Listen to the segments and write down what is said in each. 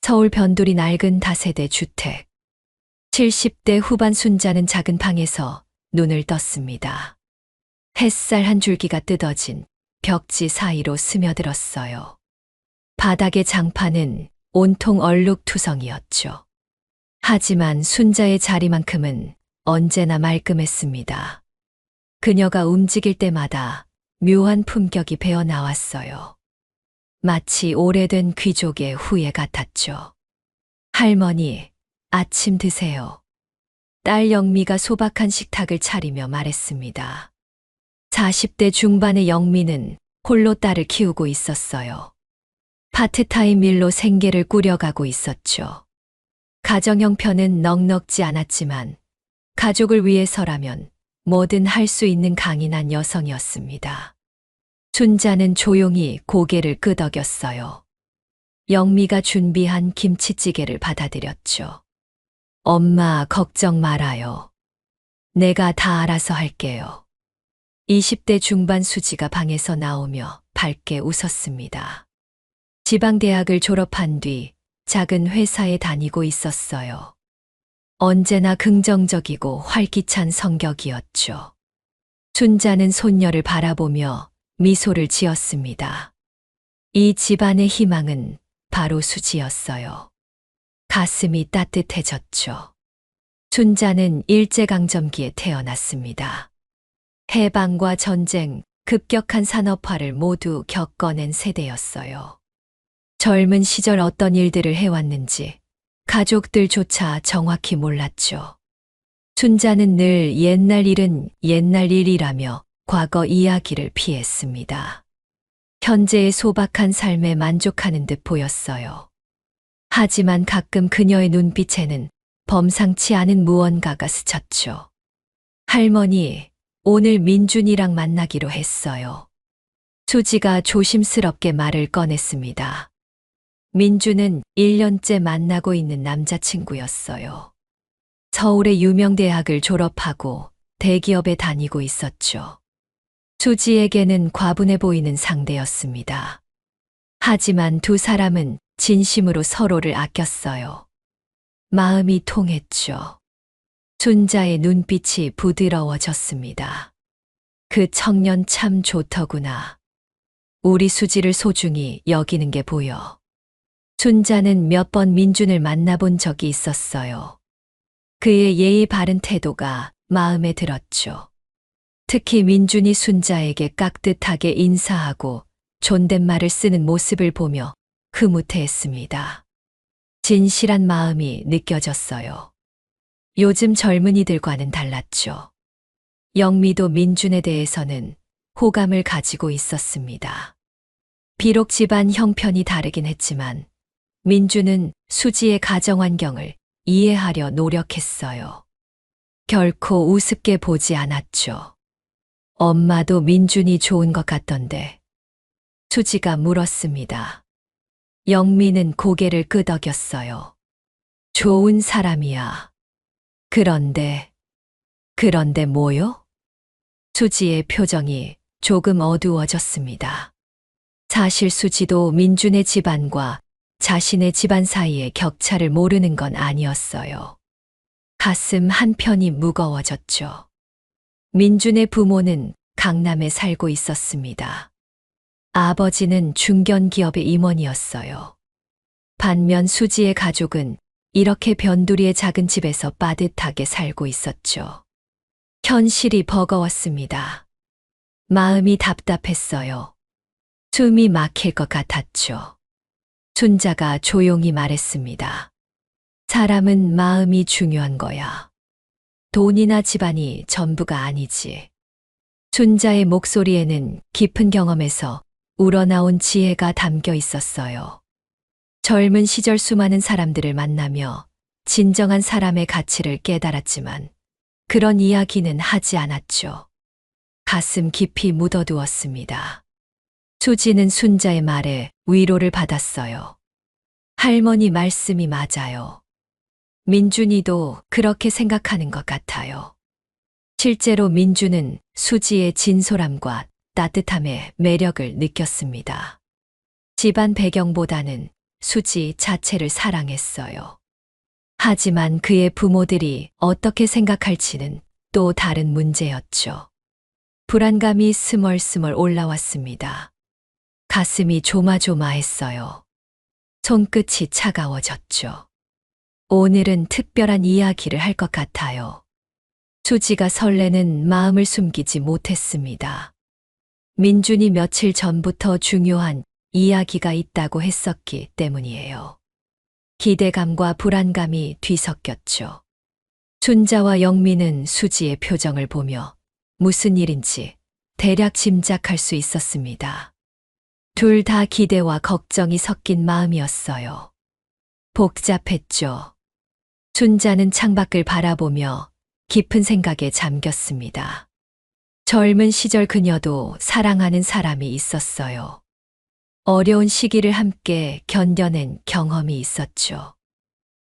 서울 변두리 낡은 다세대 주택. 70대 후반 순자는 작은 방에서 눈을 떴습니다. 햇살 한 줄기가 뜯어진 벽지 사이로 스며들었어요. 바닥의 장판은 온통 얼룩투성이었죠. 하지만 순자의 자리만큼은 언제나 말끔했습니다. 그녀가 움직일 때마다 묘한 품격이 배어 나왔어요. 마치 오래된 귀족의 후예 같았죠. 할머니, 아침 드세요. 딸 영미가 소박한 식탁을 차리며 말했습니다. 40대 중반의 영미는 홀로 딸을 키우고 있었어요. 파트타임 일로 생계를 꾸려가고 있었죠. 가정 형편은 넉넉지 않았지만 가족을 위해서라면 뭐든 할 수 있는 강인한 여성이었습니다. 순자는 조용히 고개를 끄덕였어요. 영미가 준비한 김치찌개를 받아들였죠. 엄마, 걱정 말아요. 내가 다 알아서 할게요. 20대 중반 수지가 방에서 나오며 밝게 웃었습니다. 지방대학을 졸업한 뒤 작은 회사에 다니고 있었어요. 언제나 긍정적이고 활기찬 성격이었죠. 순자는 손녀를 바라보며 미소를 지었습니다. 이 집안의 희망은 바로 수지였어요. 가슴이 따뜻해졌죠. 순자는 일제강점기에 태어났습니다. 해방과 전쟁, 급격한 산업화를 모두 겪어낸 세대였어요. 젊은 시절 어떤 일들을 해왔는지 가족들조차 정확히 몰랐죠. 순자는 늘 옛날 일은 옛날 일이라며 과거 이야기를 피했습니다. 현재의 소박한 삶에 만족하는 듯 보였어요. 하지만 가끔 그녀의 눈빛에는 범상치 않은 무언가가 스쳤죠. 할머니, 오늘 민준이랑 만나기로 했어요. 수지가 조심스럽게 말을 꺼냈습니다. 민준은 1년째 만나고 있는 남자친구였어요. 서울의 유명 대학을 졸업하고 대기업에 다니고 있었죠. 수지에게는 과분해 보이는 상대였습니다. 하지만 두 사람은 진심으로 서로를 아꼈어요. 마음이 통했죠. 순자의 눈빛이 부드러워졌습니다. 그 청년 참 좋더구나. 우리 수지를 소중히 여기는 게 보여. 순자는 몇 번 민준을 만나본 적이 있었어요. 그의 예의 바른 태도가 마음에 들었죠. 특히 민준이 순자에게 깍듯하게 인사하고 존댓말을 쓰는 모습을 보며 흐뭇해했습니다. 진실한 마음이 느껴졌어요. 요즘 젊은이들과는 달랐죠. 영미도 민준에 대해서는 호감을 가지고 있었습니다. 비록 집안 형편이 다르긴 했지만 민준은 수지의 가정 환경을 이해하려 노력했어요. 결코 우습게 보지 않았죠. 엄마도 민준이 좋은 것 같던데. 수지가 물었습니다. 영미는 고개를 끄덕였어요. 좋은 사람이야. 그런데 뭐요? 수지의 표정이 조금 어두워졌습니다. 사실 수지도 민준의 집안과 자신의 집안 사이의 격차를 모르는 건 아니었어요. 가슴 한편이 무거워졌죠. 민준의 부모는 강남에 살고 있었습니다. 아버지는 중견기업의 임원이었어요. 반면 수지의 가족은 이렇게 변두리의 작은 집에서 빠듯하게 살고 있었죠. 현실이 버거웠습니다. 마음이 답답했어요. 숨이 막힐 것 같았죠. 순자가 조용히 말했습니다. 사람은 마음이 중요한 거야. 돈이나 집안이 전부가 아니지. 순자의 목소리에는 깊은 경험에서 우러나온 지혜가 담겨 있었어요. 젊은 시절 수많은 사람들을 만나며 진정한 사람의 가치를 깨달았지만 그런 이야기는 하지 않았죠. 가슴 깊이 묻어두었습니다. 수지는 순자의 말에 위로를 받았어요. 할머니 말씀이 맞아요. 민준이도 그렇게 생각하는 것 같아요. 실제로 민준은 수지의 진솔함과 따뜻함에 매력을 느꼈습니다. 집안 배경보다는 수지 자체를 사랑했어요. 하지만 그의 부모들이 어떻게 생각할지는 또 다른 문제였죠. 불안감이 스멀스멀 올라왔습니다. 가슴이 조마조마했어요. 손끝이 차가워졌죠. 오늘은 특별한 이야기를 할 것 같아요. 수지가 설레는 마음을 숨기지 못했습니다. 민준이 며칠 전부터 중요한 이야기가 있다고 했었기 때문이에요. 기대감과 불안감이 뒤섞였죠. 춘자와 영미는 수지의 표정을 보며 무슨 일인지 대략 짐작할 수 있었습니다. 둘 다 기대와 걱정이 섞인 마음이었어요. 복잡했죠. 춘자는 창밖을 바라보며 깊은 생각에 잠겼습니다. 젊은 시절 그녀도 사랑하는 사람이 있었어요. 어려운 시기를 함께 견뎌낸 경험이 있었죠.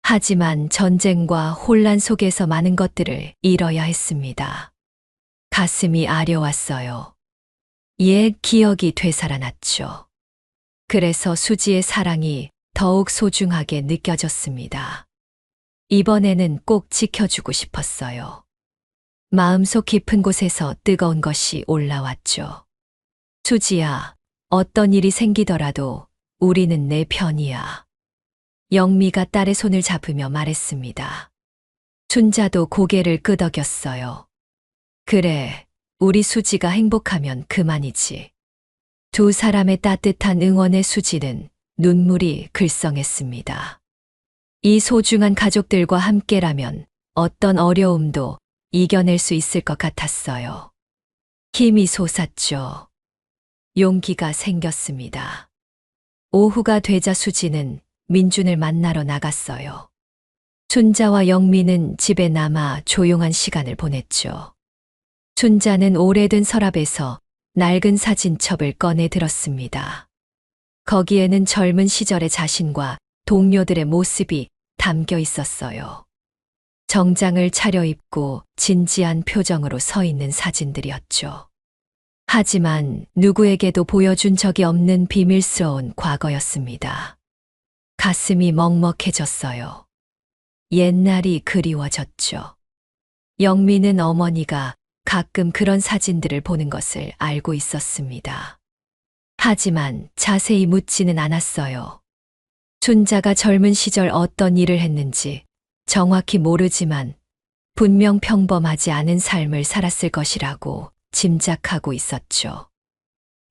하지만 전쟁과 혼란 속에서 많은 것들을 잃어야 했습니다. 가슴이 아려왔어요. 옛 기억이 되살아났죠. 그래서 수지의 사랑이 더욱 소중하게 느껴졌습니다. 이번에는 꼭 지켜주고 싶었어요. 마음속 깊은 곳에서 뜨거운 것이 올라왔죠. 수지야, 어떤 일이 생기더라도 우리는 내 편이야. 영미가 딸의 손을 잡으며 말했습니다. 춘자도 고개를 끄덕였어요. 그래, 우리 수지가 행복하면 그만이지. 두 사람의 따뜻한 응원에 수지는 눈물이 글썽했습니다. 이 소중한 가족들과 함께라면 어떤 어려움도 이겨낼 수 있을 것 같았어요. 힘이 솟았죠. 용기가 생겼습니다. 오후가 되자 수지는 민준을 만나러 나갔어요. 춘자와 영미는 집에 남아 조용한 시간을 보냈죠. 춘자는 오래된 서랍에서 낡은 사진첩을 꺼내 들었습니다. 거기에는 젊은 시절의 자신과 동료들의 모습이 담겨 있었어요. 정장을 차려입고 진지한 표정으로 서 있는 사진들이었죠. 하지만 누구에게도 보여준 적이 없는 비밀스러운 과거였습니다. 가슴이 먹먹해졌어요. 옛날이 그리워졌죠. 영미는 어머니가 가끔 그런 사진들을 보는 것을 알고 있었습니다. 하지만 자세히 묻지는 않았어요. 춘자가 젊은 시절 어떤 일을 했는지 정확히 모르지만 분명 평범하지 않은 삶을 살았을 것이라고 짐작하고 있었죠.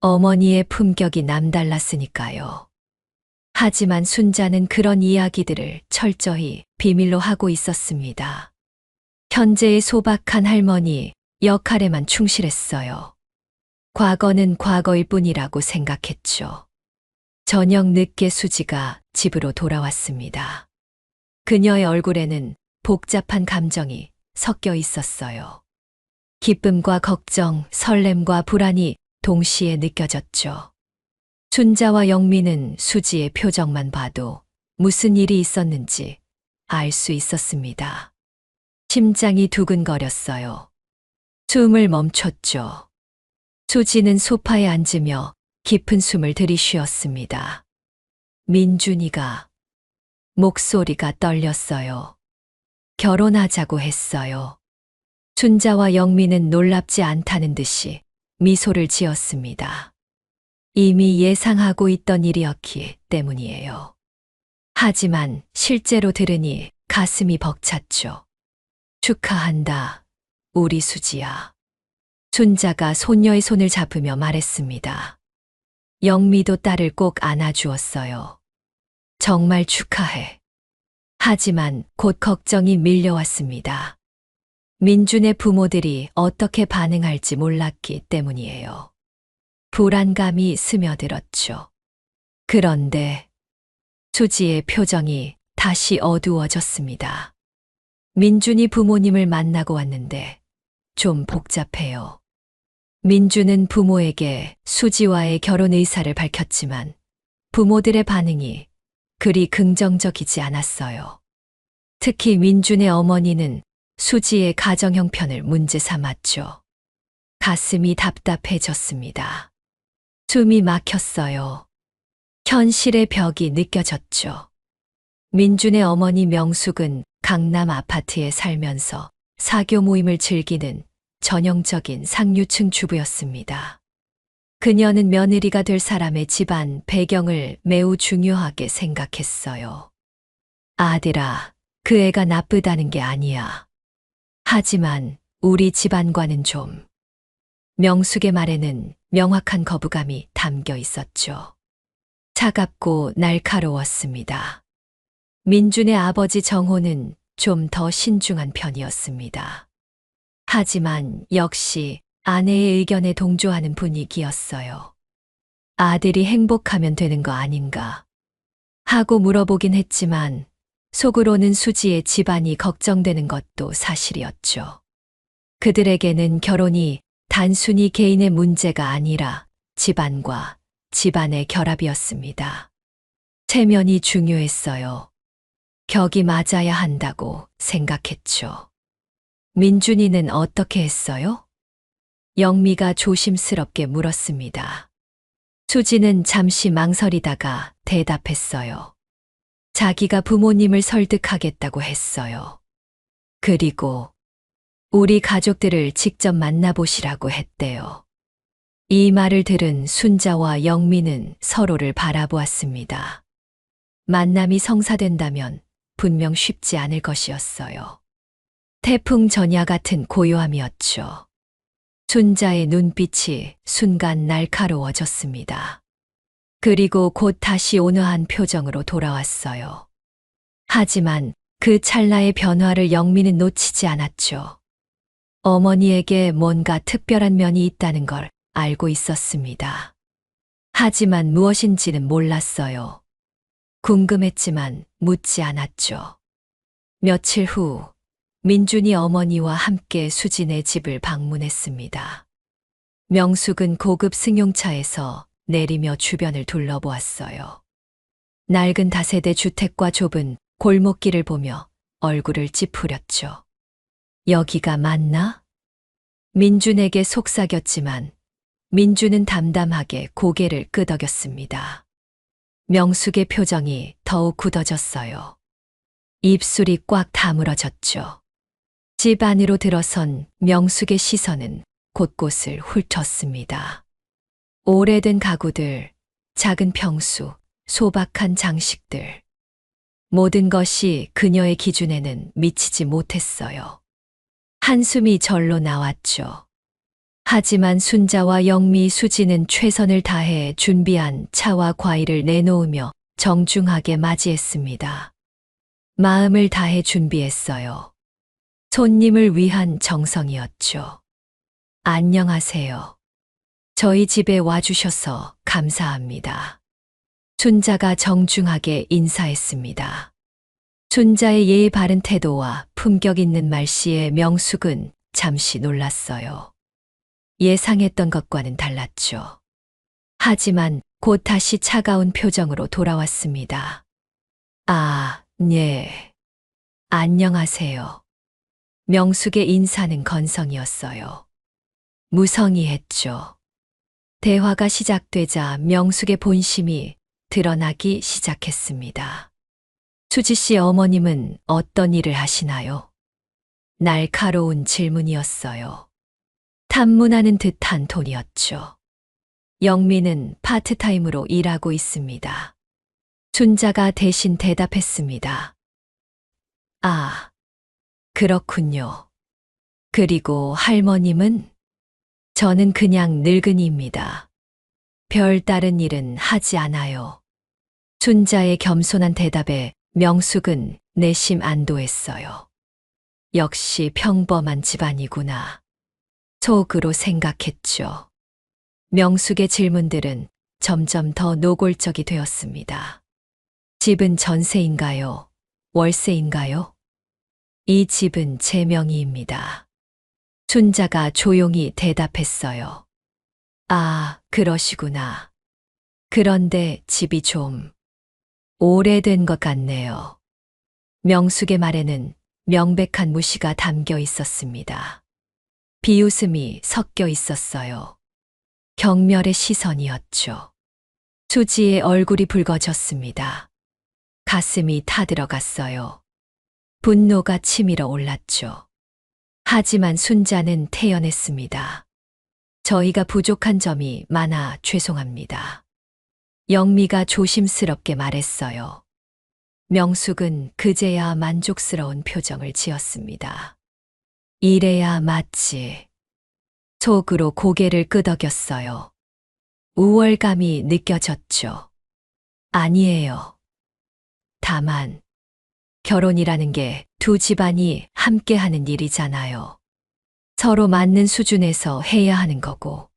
어머니의 품격이 남달랐으니까요. 하지만 순자는 그런 이야기들을 철저히 비밀로 하고 있었습니다. 현재의 소박한 할머니 역할에만 충실했어요. 과거는 과거일 뿐이라고 생각했죠. 저녁 늦게 수지가 집으로 돌아왔습니다. 그녀의 얼굴에는 복잡한 감정이 섞여 있었어요. 기쁨과 걱정, 설렘과 불안이 동시에 느껴졌죠. 춘자와 영미는 수지의 표정만 봐도 무슨 일이 있었는지 알 수 있었습니다. 심장이 두근거렸어요. 숨을 멈췄죠. 수지는 소파에 앉으며 깊은 숨을 들이쉬었습니다. 민준이가 목소리가 떨렸어요. 결혼하자고 했어요. 춘자와 영미는 놀랍지 않다는 듯이 미소를 지었습니다. 이미 예상하고 있던 일이었기 때문이에요. 하지만 실제로 들으니 가슴이 벅찼죠. 축하한다, 우리 수지야. 춘자가 손녀의 손을 잡으며 말했습니다. 영미도 딸을 꼭 안아주었어요. 정말 축하해. 하지만 곧 걱정이 밀려왔습니다. 민준의 부모들이 어떻게 반응할지 몰랐기 때문이에요. 불안감이 스며들었죠. 그런데 수지의 표정이 다시 어두워졌습니다. 민준이 부모님을 만나고 왔는데 좀 복잡해요. 민준은 부모에게 수지와의 결혼 의사를 밝혔지만 부모들의 반응이 그리 긍정적이지 않았어요. 특히 민준의 어머니는 수지의 가정 형편을 문제 삼았죠. 가슴이 답답해졌습니다. 숨이 막혔어요. 현실의 벽이 느껴졌죠. 민준의 어머니 명숙은 강남 아파트에 살면서 사교 모임을 즐기는 전형적인 상류층 주부였습니다. 그녀는 며느리가 될 사람의 집안 배경을 매우 중요하게 생각했어요. 아들아, 그 애가 나쁘다는 게 아니야. 하지만 우리 집안과는 좀. 명숙의 말에는 명확한 거부감이 담겨 있었죠. 차갑고 날카로웠습니다. 민준의 아버지 정호는 좀 더 신중한 편이었습니다. 하지만 역시 아내의 의견에 동조하는 분위기였어요. 아들이 행복하면 되는 거 아닌가 하고 물어보긴 했지만 속으로는 수지의 집안이 걱정되는 것도 사실이었죠. 그들에게는 결혼이 단순히 개인의 문제가 아니라 집안과 집안의 결합이었습니다. 체면이 중요했어요. 격이 맞아야 한다고 생각했죠. 민준이는 어떻게 했어요? 영미가 조심스럽게 물었습니다. 수지는 잠시 망설이다가 대답했어요. 자기가 부모님을 설득하겠다고 했어요. 그리고 우리 가족들을 직접 만나보시라고 했대요. 이 말을 들은 순자와 영미는 서로를 바라보았습니다. 만남이 성사된다면 분명 쉽지 않을 것이었어요. 태풍 전야 같은 고요함이었죠. 순자의 눈빛이 순간 날카로워졌습니다. 그리고 곧 다시 온화한 표정으로 돌아왔어요. 하지만 그 찰나의 변화를 영미는 놓치지 않았죠. 어머니에게 뭔가 특별한 면이 있다는 걸 알고 있었습니다. 하지만 무엇인지는 몰랐어요. 궁금했지만 묻지 않았죠. 며칠 후 민준이 어머니와 함께 수진의 집을 방문했습니다. 명숙은 고급 승용차에서 내리며 주변을 둘러보았어요. 낡은 다세대 주택과 좁은 골목길을 보며 얼굴을 찌푸렸죠. 여기가 맞나? 민준에게 속삭였지만 민준은 담담하게 고개를 끄덕였습니다. 명숙의 표정이 더욱 굳어졌어요. 입술이 꽉 다물어졌죠. 집 안으로 들어선 명숙의 시선은 곳곳을 훑었습니다. 오래된 가구들, 작은 평수, 소박한 장식들. 모든 것이 그녀의 기준에는 미치지 못했어요. 한숨이 절로 나왔죠. 하지만 순자와 영미, 수지는 최선을 다해 준비한 차와 과일을 내놓으며 정중하게 맞이했습니다. 마음을 다해 준비했어요. 손님을 위한 정성이었죠. 안녕하세요. 저희 집에 와주셔서 감사합니다. 순자가 정중하게 인사했습니다. 순자의 예의 바른 태도와 품격 있는 말씨에 명숙은 잠시 놀랐어요. 예상했던 것과는 달랐죠. 하지만 곧 다시 차가운 표정으로 돌아왔습니다. 아, 네. 안녕하세요. 명숙의 인사는 건성이었어요. 무성의했죠. 대화가 시작되자 명숙의 본심이 드러나기 시작했습니다. 수지 씨 어머님은 어떤 일을 하시나요? 날카로운 질문이었어요. 탐문하는 듯한 톤이었죠. 영미는 파트타임으로 일하고 있습니다. 순자가 대신 대답했습니다. 아, 그렇군요. 그리고 할머님은? 저는 그냥 늙은이입니다. 별다른 일은 하지 않아요. 순자의 겸손한 대답에 명숙은 내심 안도했어요. 역시 평범한 집안이구나. 속으로 생각했죠. 명숙의 질문들은 점점 더 노골적이 되었습니다. 집은 전세인가요? 월세인가요? 이 집은 제 명의입니다. 순자가 조용히 대답했어요. 아, 그러시구나. 그런데 집이 좀 오래된 것 같네요. 명숙의 말에는 명백한 무시가 담겨 있었습니다. 비웃음이 섞여 있었어요. 경멸의 시선이었죠. 수지의 얼굴이 붉어졌습니다. 가슴이 타들어갔어요. 분노가 치밀어 올랐죠. 하지만 순자는 태연했습니다. 저희가 부족한 점이 많아 죄송합니다. 영미가 조심스럽게 말했어요. 명숙은 그제야 만족스러운 표정을 지었습니다. 이래야 맞지. 속으로 고개를 끄덕였어요. 우월감이 느껴졌죠. 아니에요. 다만, 결혼이라는 게 두 집안이 함께 하는 일이잖아요. 서로 맞는 수준에서 해야 하는 거고.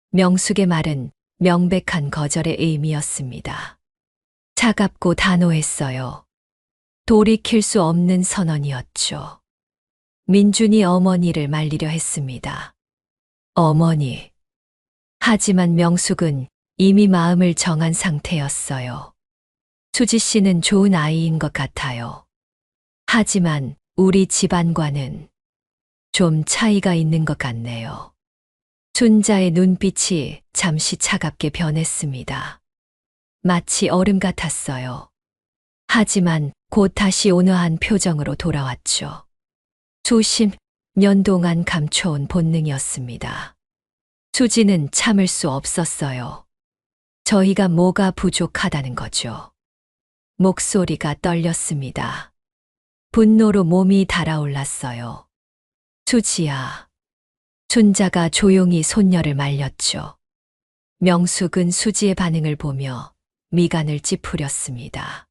명숙의 말은 명백한 거절의 의미였습니다. 차갑고 단호했어요. 돌이킬 수 없는 선언이었죠. 민준이 어머니를 말리려 했습니다. 어머니. 하지만 명숙은 이미 마음을 정한 상태였어요. 수지 씨는 좋은 아이인 것 같아요. 하지만 우리 집안과는 좀 차이가 있는 것 같네요. 순자의 눈빛이 잠시 차갑게 변했습니다. 마치 얼음 같았어요. 하지만 곧 다시 온화한 표정으로 돌아왔죠. 수십 년 동안 감춰온 본능이었습니다. 수지는 참을 수 없었어요. 저희가 뭐가 부족하다는 거죠. 목소리가 떨렸습니다. 분노로 몸이 달아올랐어요. 수지야. 순자가 조용히 손녀를 말렸죠. 명숙은 수지의 반응을 보며 미간을 찌푸렸습니다.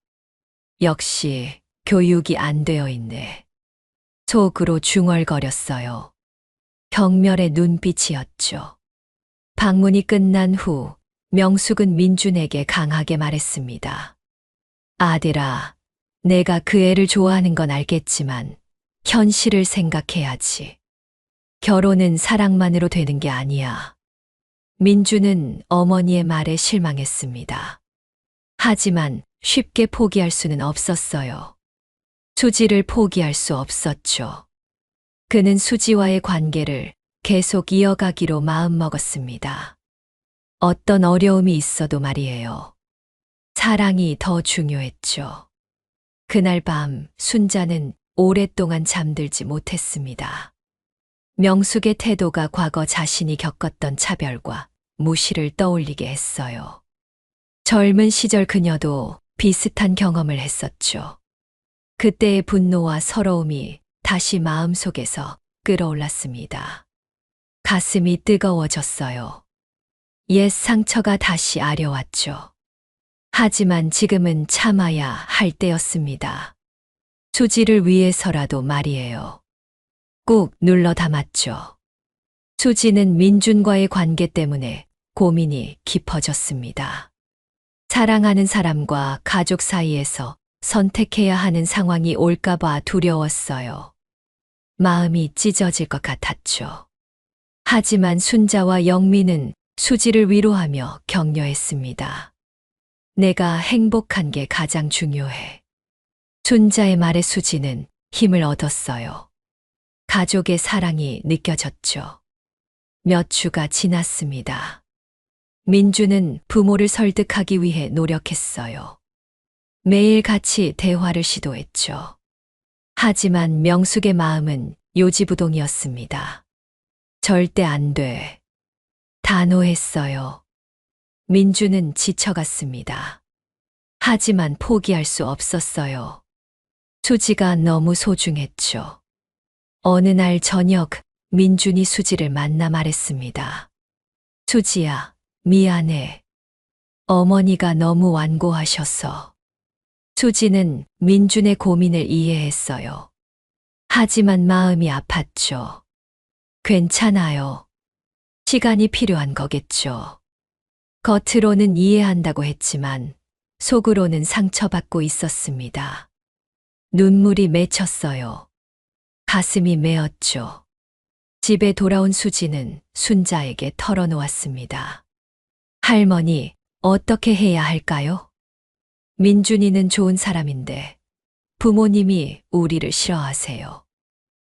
역시 교육이 안 되어 있네. 속으로 중얼거렸어요. 경멸의 눈빛이었죠. 방문이 끝난 후 명숙은 민준에게 강하게 말했습니다. 아들아, 내가 그 애를 좋아하는 건 알겠지만 현실을 생각해야지. 결혼은 사랑만으로 되는 게 아니야. 민준은 어머니의 말에 실망했습니다. 하지만 쉽게 포기할 수는 없었어요. 수지를 포기할 수 없었죠. 그는 수지와의 관계를 계속 이어가기로 마음먹었습니다. 어떤 어려움이 있어도 말이에요. 사랑이 더 중요했죠. 그날 밤 순자는 오랫동안 잠들지 못했습니다. 명숙의 태도가 과거 자신이 겪었던 차별과 무시를 떠올리게 했어요. 젊은 시절 그녀도 비슷한 경험을 했었죠. 그때의 분노와 서러움이 다시 마음속에서 끌어올랐습니다. 가슴이 뜨거워졌어요. 옛 상처가 다시 아려왔죠. 하지만 지금은 참아야 할 때였습니다. 수지를 위해서라도 말이에요. 꾹 눌러 담았죠. 수지는 민준과의 관계 때문에 고민이 깊어졌습니다. 사랑하는 사람과 가족 사이에서 선택해야 하는 상황이 올까봐 두려웠어요. 마음이 찢어질 것 같았죠. 하지만 순자와 영미는 수지를 위로하며 격려했습니다. 내가 행복한 게 가장 중요해. 순자의 말에 수지는 힘을 얻었어요. 가족의 사랑이 느껴졌죠. 몇 주가 지났습니다. 민주는 부모를 설득하기 위해 노력했어요. 매일 같이 대화를 시도했죠. 하지만 명숙의 마음은 요지부동이었습니다. 절대 안 돼. 단호했어요. 민주는 지쳐갔습니다. 하지만 포기할 수 없었어요. 수지가 너무 소중했죠. 어느 날 저녁 민준이 수지를 만나 말했습니다. 수지야, 미안해. 어머니가 너무 완고하셔서. 수지는 민준의 고민을 이해했어요. 하지만 마음이 아팠죠. 괜찮아요. 시간이 필요한 거겠죠. 겉으로는 이해한다고 했지만 속으로는 상처받고 있었습니다. 눈물이 맺혔어요. 가슴이 메었죠. 집에 돌아온 수지는 순자에게 털어놓았습니다. 할머니, 어떻게 해야 할까요? 민준이는 좋은 사람인데 부모님이 우리를 싫어하세요.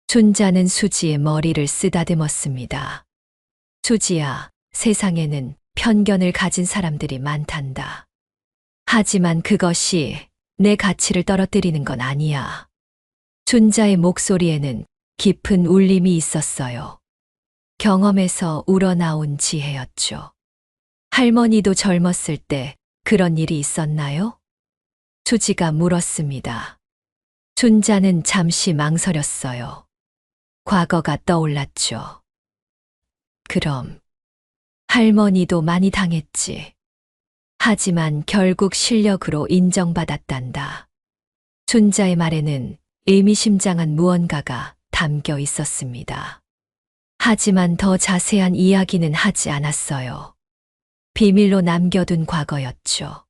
순자는 수지의 머리를 쓰다듬었습니다. 수지야, 세상에는 편견을 가진 사람들이 많단다. 하지만 그것이 내 가치를 떨어뜨리는 건 아니야. 순자의 목소리에는 깊은 울림이 있었어요. 경험에서 우러나온 지혜였죠. 할머니도 젊었을 때 그런 일이 있었나요? 수지가 물었습니다. 순자는 잠시 망설였어요. 과거가 떠올랐죠. 그럼 할머니도 많이 당했지. 하지만 결국 실력으로 인정받았단다. 순자의 말에는 의미심장한 무언가가 담겨 있었습니다. 하지만 더 자세한 이야기는 하지 않았어요. 비밀로 남겨둔 과거였죠.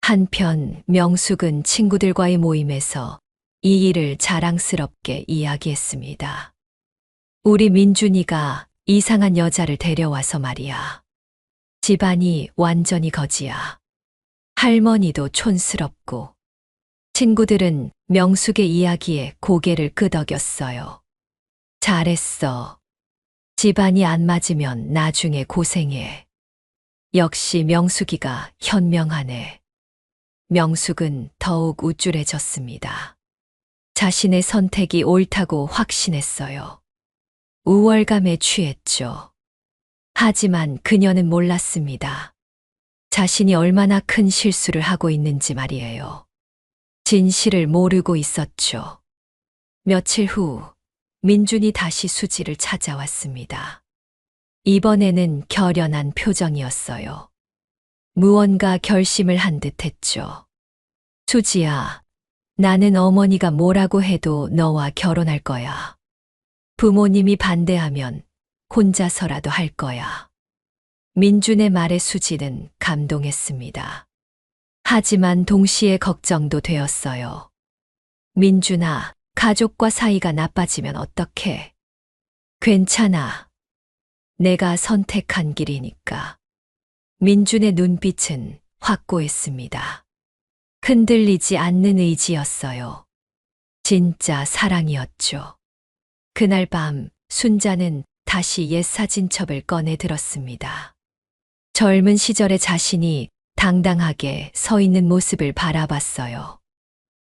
한편 명숙은 친구들과의 모임에서 이 일을 자랑스럽게 이야기했습니다. 우리 민준이가 이상한 여자를 데려와서 말이야. 집안이 완전히 거지야. 할머니도 촌스럽고. 친구들은 명숙의 이야기에 고개를 끄덕였어요. 잘했어. 집안이 안 맞으면 나중에 고생해. 역시 명숙이가 현명하네. 명숙은 더욱 우쭐해졌습니다. 자신의 선택이 옳다고 확신했어요. 우월감에 취했죠. 하지만 그녀는 몰랐습니다. 자신이 얼마나 큰 실수를 하고 있는지 말이에요. 진실을 모르고 있었죠. 며칠 후 민준이 다시 수지를 찾아왔습니다. 이번에는 결연한 표정이었어요. 무언가 결심을 한 듯 했죠. 수지야, 나는 어머니가 뭐라고 해도 너와 결혼할 거야. 부모님이 반대하면 혼자서라도 할 거야. 민준의 말에 수지는 감동했습니다. 하지만 동시에 걱정도 되었어요. 민준아, 가족과 사이가 나빠지면 어떡해? 괜찮아. 내가 선택한 길이니까. 민준의 눈빛은 확고했습니다. 흔들리지 않는 의지였어요. 진짜 사랑이었죠. 그날 밤 순자는 다시 옛 사진첩을 꺼내 들었습니다. 젊은 시절의 자신이 당당하게 서 있는 모습을 바라봤어요.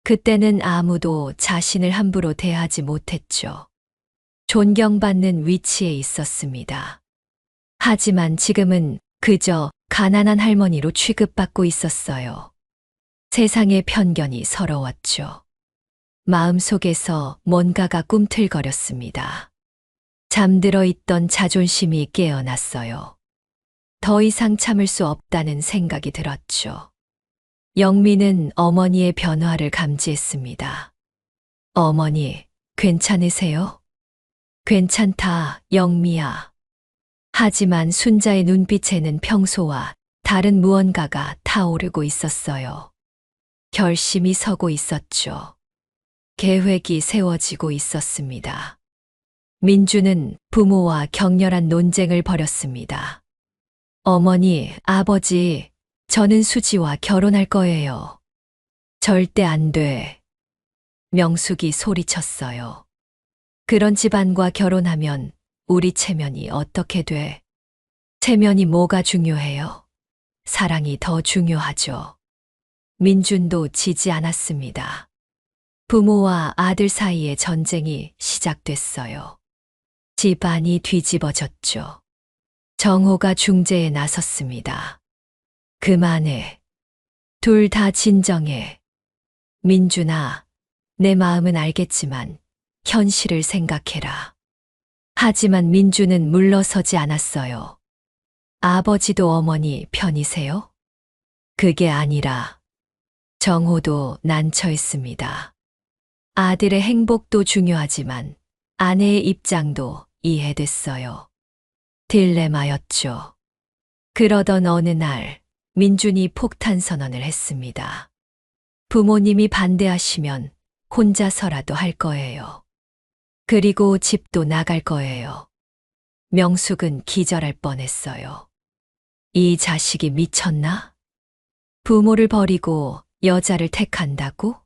그때는 아무도 자신을 함부로 대하지 못했죠. 존경받는 위치에 있었습니다. 하지만 지금은 그저 가난한 할머니로 취급받고 있었어요. 세상의 편견이 서러웠죠. 마음속에서 뭔가가 꿈틀거렸습니다. 잠들어 있던 자존심이 깨어났어요. 더 이상 참을 수 없다는 생각이 들었죠. 영미는 어머니의 변화를 감지했습니다. 어머니, 괜찮으세요? 괜찮다, 영미야. 하지만 순자의 눈빛에는 평소와 다른 무언가가 타오르고 있었어요. 결심이 서고 있었죠. 계획이 세워지고 있었습니다. 민주는 부모와 격렬한 논쟁을 벌였습니다. 어머니, 아버지, 저는 수지와 결혼할 거예요. 절대 안 돼. 명숙이 소리쳤어요. 그런 집안과 결혼하면 우리 체면이 어떻게 돼? 체면이 뭐가 중요해요? 사랑이 더 중요하죠. 민준도 지지 않았습니다. 부모와 아들 사이의 전쟁이 시작됐어요. 집안이 뒤집어졌죠. 정호가 중재에 나섰습니다. 그만해. 둘 다 진정해. 민준아, 내 마음은 알겠지만 현실을 생각해라. 하지만 민준은 물러서지 않았어요. 아버지도 어머니 편이세요? 그게 아니라 정호도 난처했습니다. 아들의 행복도 중요하지만 아내의 입장도 이해됐어요. 딜레마였죠. 그러던 어느 날 민준이 폭탄 선언을 했습니다. 부모님이 반대하시면 혼자서라도 할 거예요. 그리고 집도 나갈 거예요. 명숙은 기절할 뻔했어요. 이 자식이 미쳤나? 부모를 버리고 여자를 택한다고?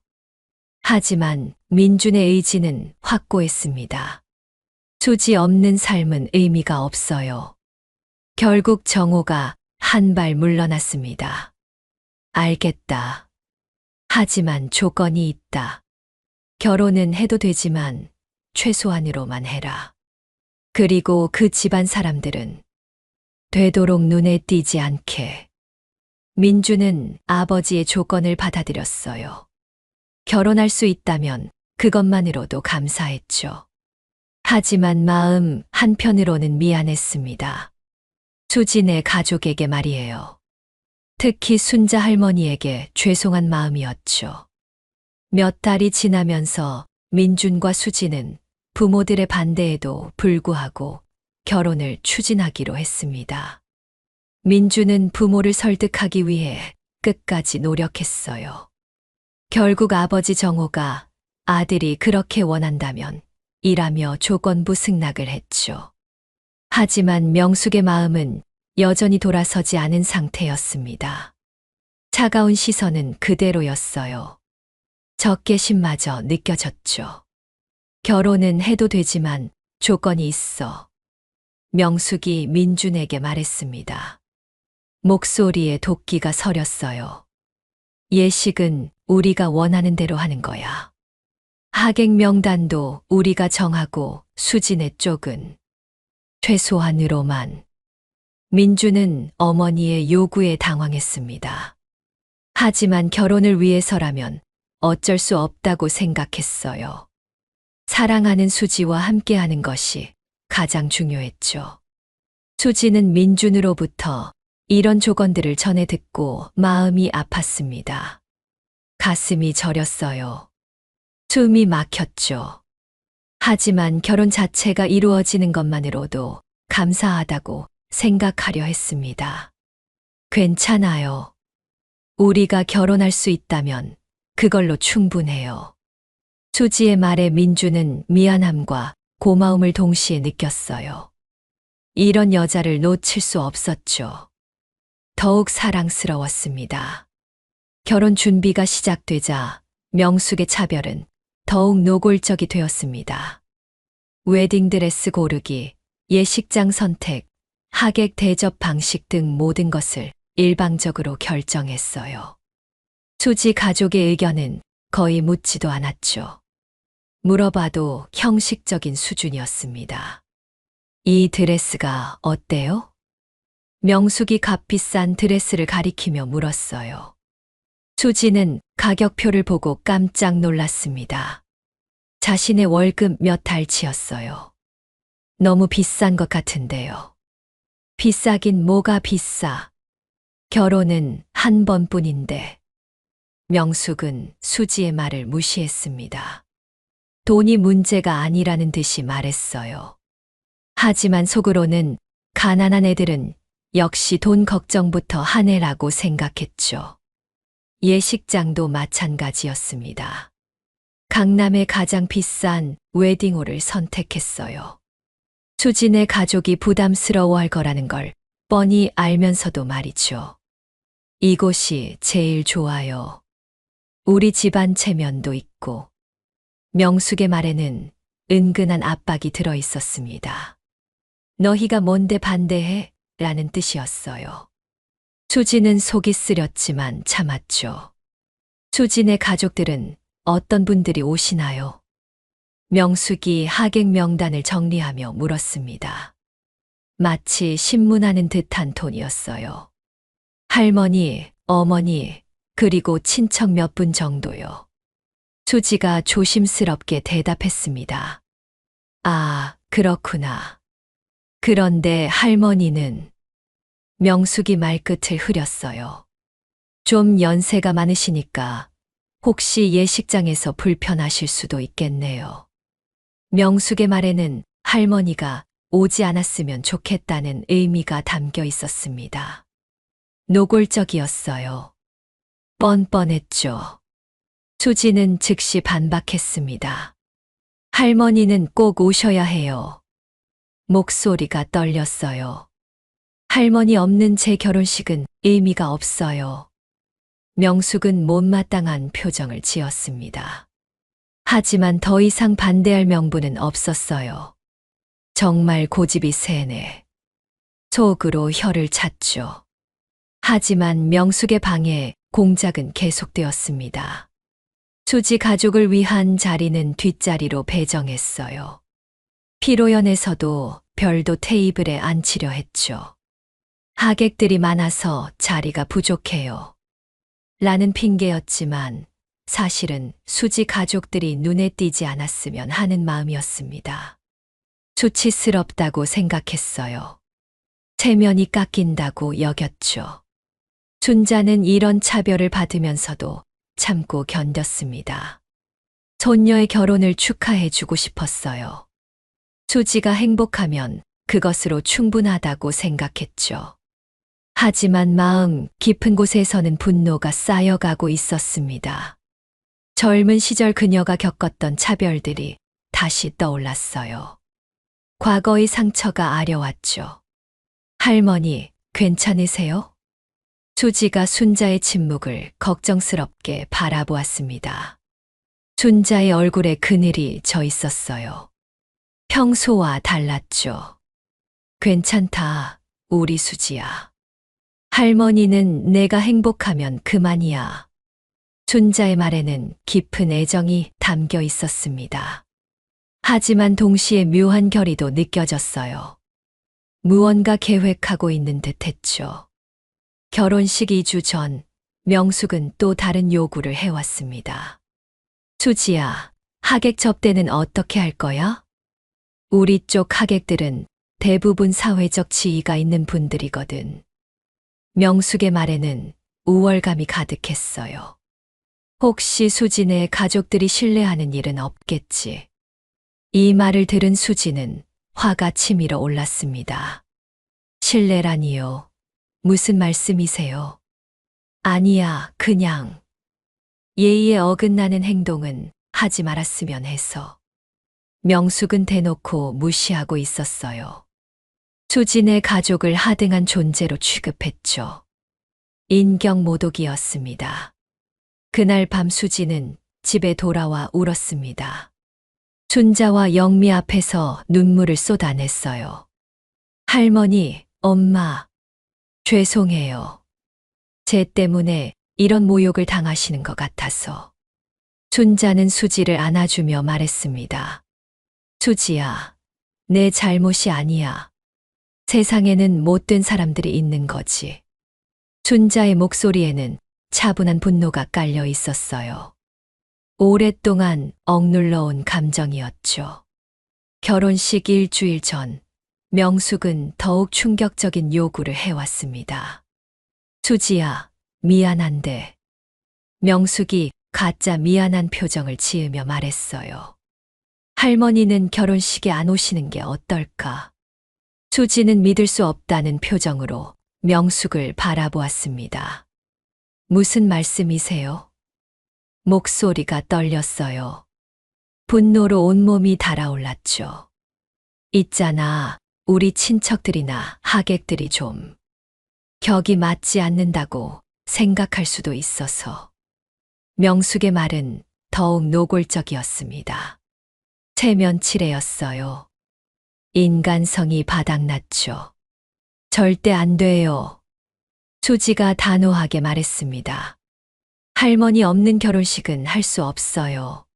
하지만 민준의 의지는 확고했습니다. 수지 없는 삶은 의미가 없어요. 결국 정호가 한 발 물러났습니다. 알겠다. 하지만 조건이 있다. 결혼은 해도 되지만 최소한으로만 해라. 그리고 그 집안 사람들은 되도록 눈에 띄지 않게. 민주는 아버지의 조건을 받아들였어요. 결혼할 수 있다면 그것만으로도 감사했죠. 하지만 마음 한편으로는 미안했습니다. 수진의 가족에게 말이에요. 특히 순자 할머니에게 죄송한 마음이었죠. 몇 달이 지나면서 민준과 수진은 부모들의 반대에도 불구하고 결혼을 추진하기로 했습니다. 민주는 부모를 설득하기 위해 끝까지 노력했어요. 결국 아버지 정호가 아들이 그렇게 원한다면 일하며 조건부 승낙을 했죠. 하지만 명숙의 마음은 여전히 돌아서지 않은 상태였습니다. 차가운 시선은 그대로였어요. 적개심마저 느껴졌죠. 결혼은 해도 되지만 조건이 있어. 명숙이 민준에게 말했습니다. 목소리에 도끼가 서렸어요. 예식은 우리가 원하는 대로 하는 거야. 하객 명단도 우리가 정하고 수진의 쪽은 최소한으로만. 민주는 어머니의 요구에 당황했습니다. 하지만 결혼을 위해서라면 어쩔 수 없다고 생각했어요. 사랑하는 수지와 함께하는 것이 가장 중요했죠. 수지는 민준으로부터 이런 조건들을 전해 듣고 마음이 아팠습니다. 가슴이 저렸어요. 숨이 막혔죠. 하지만 결혼 자체가 이루어지는 것만으로도 감사하다고 생각하려 했습니다. 괜찮아요. 우리가 결혼할 수 있다면 그걸로 충분해요. 수지의 말에 민주는 미안함과 고마움을 동시에 느꼈어요. 이런 여자를 놓칠 수 없었죠. 더욱 사랑스러웠습니다. 결혼 준비가 시작되자 명숙의 차별은 더욱 노골적이 되었습니다. 웨딩드레스 고르기, 예식장 선택, 하객 대접 방식 등 모든 것을 일방적으로 결정했어요. 수지 가족의 의견은 거의 묻지도 않았죠. 물어봐도 형식적인 수준이었습니다. 이 드레스가 어때요? 명숙이 값비싼 드레스를 가리키며 물었어요. 수지는 가격표를 보고 깜짝 놀랐습니다. 자신의 월급 몇 달치였어요. 너무 비싼 것 같은데요. 비싸긴 뭐가 비싸. 결혼은 한 번뿐인데. 명숙은 수지의 말을 무시했습니다. 돈이 문제가 아니라는 듯이 말했어요. 하지만 속으로는 가난한 애들은 역시 돈 걱정부터 하네라고 생각했죠. 예식장도 마찬가지였습니다. 강남의 가장 비싼 웨딩홀을 선택했어요. 수진의 가족이 부담스러워할 거라는 걸 뻔히 알면서도 말이죠. 이곳이 제일 좋아요. 우리 집안 체면도 있고. 명숙의 말에는 은근한 압박이 들어 있었습니다. 너희가 뭔데 반대해? 라는 뜻이었어요. 수진은 속이 쓰렸지만 참았죠. 수진의 가족들은 어떤 분들이 오시나요? 명숙이 하객 명단을 정리하며 물었습니다. 마치 신문하는 듯한 톤이었어요. 할머니, 어머니, 그리고 친척 몇 분 정도요. 수지가 조심스럽게 대답했습니다. 아, 그렇구나. 그런데 할머니는 명숙이 말끝을 흐렸어요. 좀 연세가 많으시니까 혹시 예식장에서 불편하실 수도 있겠네요. 명숙의 말에는 할머니가 오지 않았으면 좋겠다는 의미가 담겨 있었습니다. 노골적이었어요. 뻔뻔했죠. 수지는 즉시 반박했습니다. 할머니는 꼭 오셔야 해요. 목소리가 떨렸어요. 할머니 없는 제 결혼식은 의미가 없어요. 명숙은 못마땅한 표정을 지었습니다. 하지만 더 이상 반대할 명분은 없었어요. 정말 고집이 세네. 속으로 혀를 찼죠. 하지만 명숙의 방해 공작은 계속되었습니다. 수지 가족을 위한 자리는 뒷자리로 배정했어요. 피로연에서도 별도 테이블에 앉히려 했죠. 하객들이 많아서 자리가 부족해요. 라는 핑계였지만 사실은 수지 가족들이 눈에 띄지 않았으면 하는 마음이었습니다. 수치스럽다고 생각했어요. 체면이 깎인다고 여겼죠. 순자는 이런 차별을 받으면서도 참고 견뎠습니다. 손녀의 결혼을 축하해주고 싶었어요. 수지가 행복하면 그것으로 충분하다고 생각했죠. 하지만 마음 깊은 곳에서는 분노가 쌓여가고 있었습니다. 젊은 시절 그녀가 겪었던 차별들이 다시 떠올랐어요. 과거의 상처가 아려왔죠. 할머니, 괜찮으세요? 수지가 순자의 침묵을 걱정스럽게 바라보았습니다. 순자의 얼굴에 그늘이 져 있었어요. 평소와 달랐죠. 괜찮다, 우리 수지야. 할머니는 내가 행복하면 그만이야. 순자의 말에는 깊은 애정이 담겨 있었습니다. 하지만 동시에 묘한 결의도 느껴졌어요. 무언가 계획하고 있는 듯 했죠. 결혼식 2주 전, 명숙은 또 다른 요구를 해왔습니다. 수지야, 하객 접대는 어떻게 할 거야? 우리 쪽 하객들은 대부분 사회적 지위가 있는 분들이거든. 명숙의 말에는 우월감이 가득했어요. 혹시 수진의 가족들이 신뢰하는 일은 없겠지. 이 말을 들은 수지는 화가 치밀어 올랐습니다. 신뢰라니요. 무슨 말씀이세요? 아니야, 그냥. 예의에 어긋나는 행동은 하지 말았으면 해서. 명숙은 대놓고 무시하고 있었어요. 수진의 가족을 하등한 존재로 취급했죠. 인격모독이었습니다. 그날 밤 수지는 집에 돌아와 울었습니다. 순자와 영미 앞에서 눈물을 쏟아냈어요. 할머니, 엄마, 죄송해요. 제 때문에 이런 모욕을 당하시는 것 같아서. 순자는 수지를 안아주며 말했습니다. 수지야, 내 잘못이 아니야. 세상에는 못된 사람들이 있는 거지. 순자의 목소리에는 차분한 분노가 깔려 있었어요. 오랫동안 억눌러온 감정이었죠. 결혼식 일주일 전, 명숙은 더욱 충격적인 요구를 해왔습니다. 수지야, 미안한데. 명숙이 가짜 미안한 표정을 지으며 말했어요. 할머니는 결혼식에 안 오시는 게 어떨까? 수지는 믿을 수 없다는 표정으로 명숙을 바라보았습니다. 무슨 말씀이세요? 목소리가 떨렸어요. 분노로 온몸이 달아올랐죠. 있잖아, 우리 친척들이나 하객들이 좀 격이 맞지 않는다고 생각할 수도 있어서. 명숙의 말은 더욱 노골적이었습니다. 체면치레였어요. 인간성이 바닥났죠. 절대 안 돼요. 수지가 단호하게 말했습니다. 할머니 없는 결혼식은 할 수 없어요.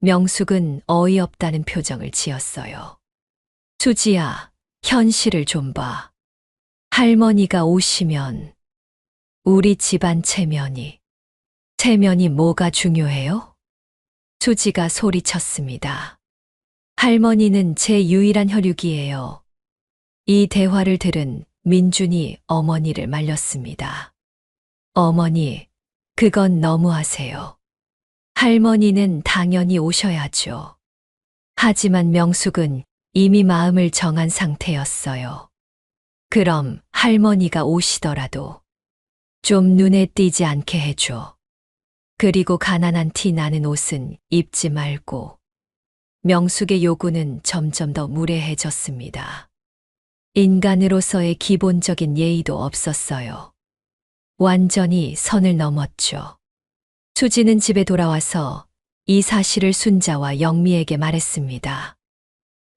명숙은 어이없다는 표정을 지었어요. 수지야, 현실을 좀 봐. 할머니가 오시면 우리 집안 체면이 뭐가 중요해요? 수지가 소리쳤습니다. 할머니는 제 유일한 혈육이에요. 이 대화를 들은 민준이 어머니를 말렸습니다. 어머니, 그건 너무하세요. 할머니는 당연히 오셔야죠. 하지만 명숙은 이미 마음을 정한 상태였어요. 그럼 할머니가 오시더라도 좀 눈에 띄지 않게 해줘. 그리고 가난한 티 나는 옷은 입지 말고. 명숙의 요구는 점점 더 무례해졌습니다. 인간으로서의 기본적인 예의도 없었어요. 완전히 선을 넘었죠. 수지는 집에 돌아와서 이 사실을 순자와 영미에게 말했습니다.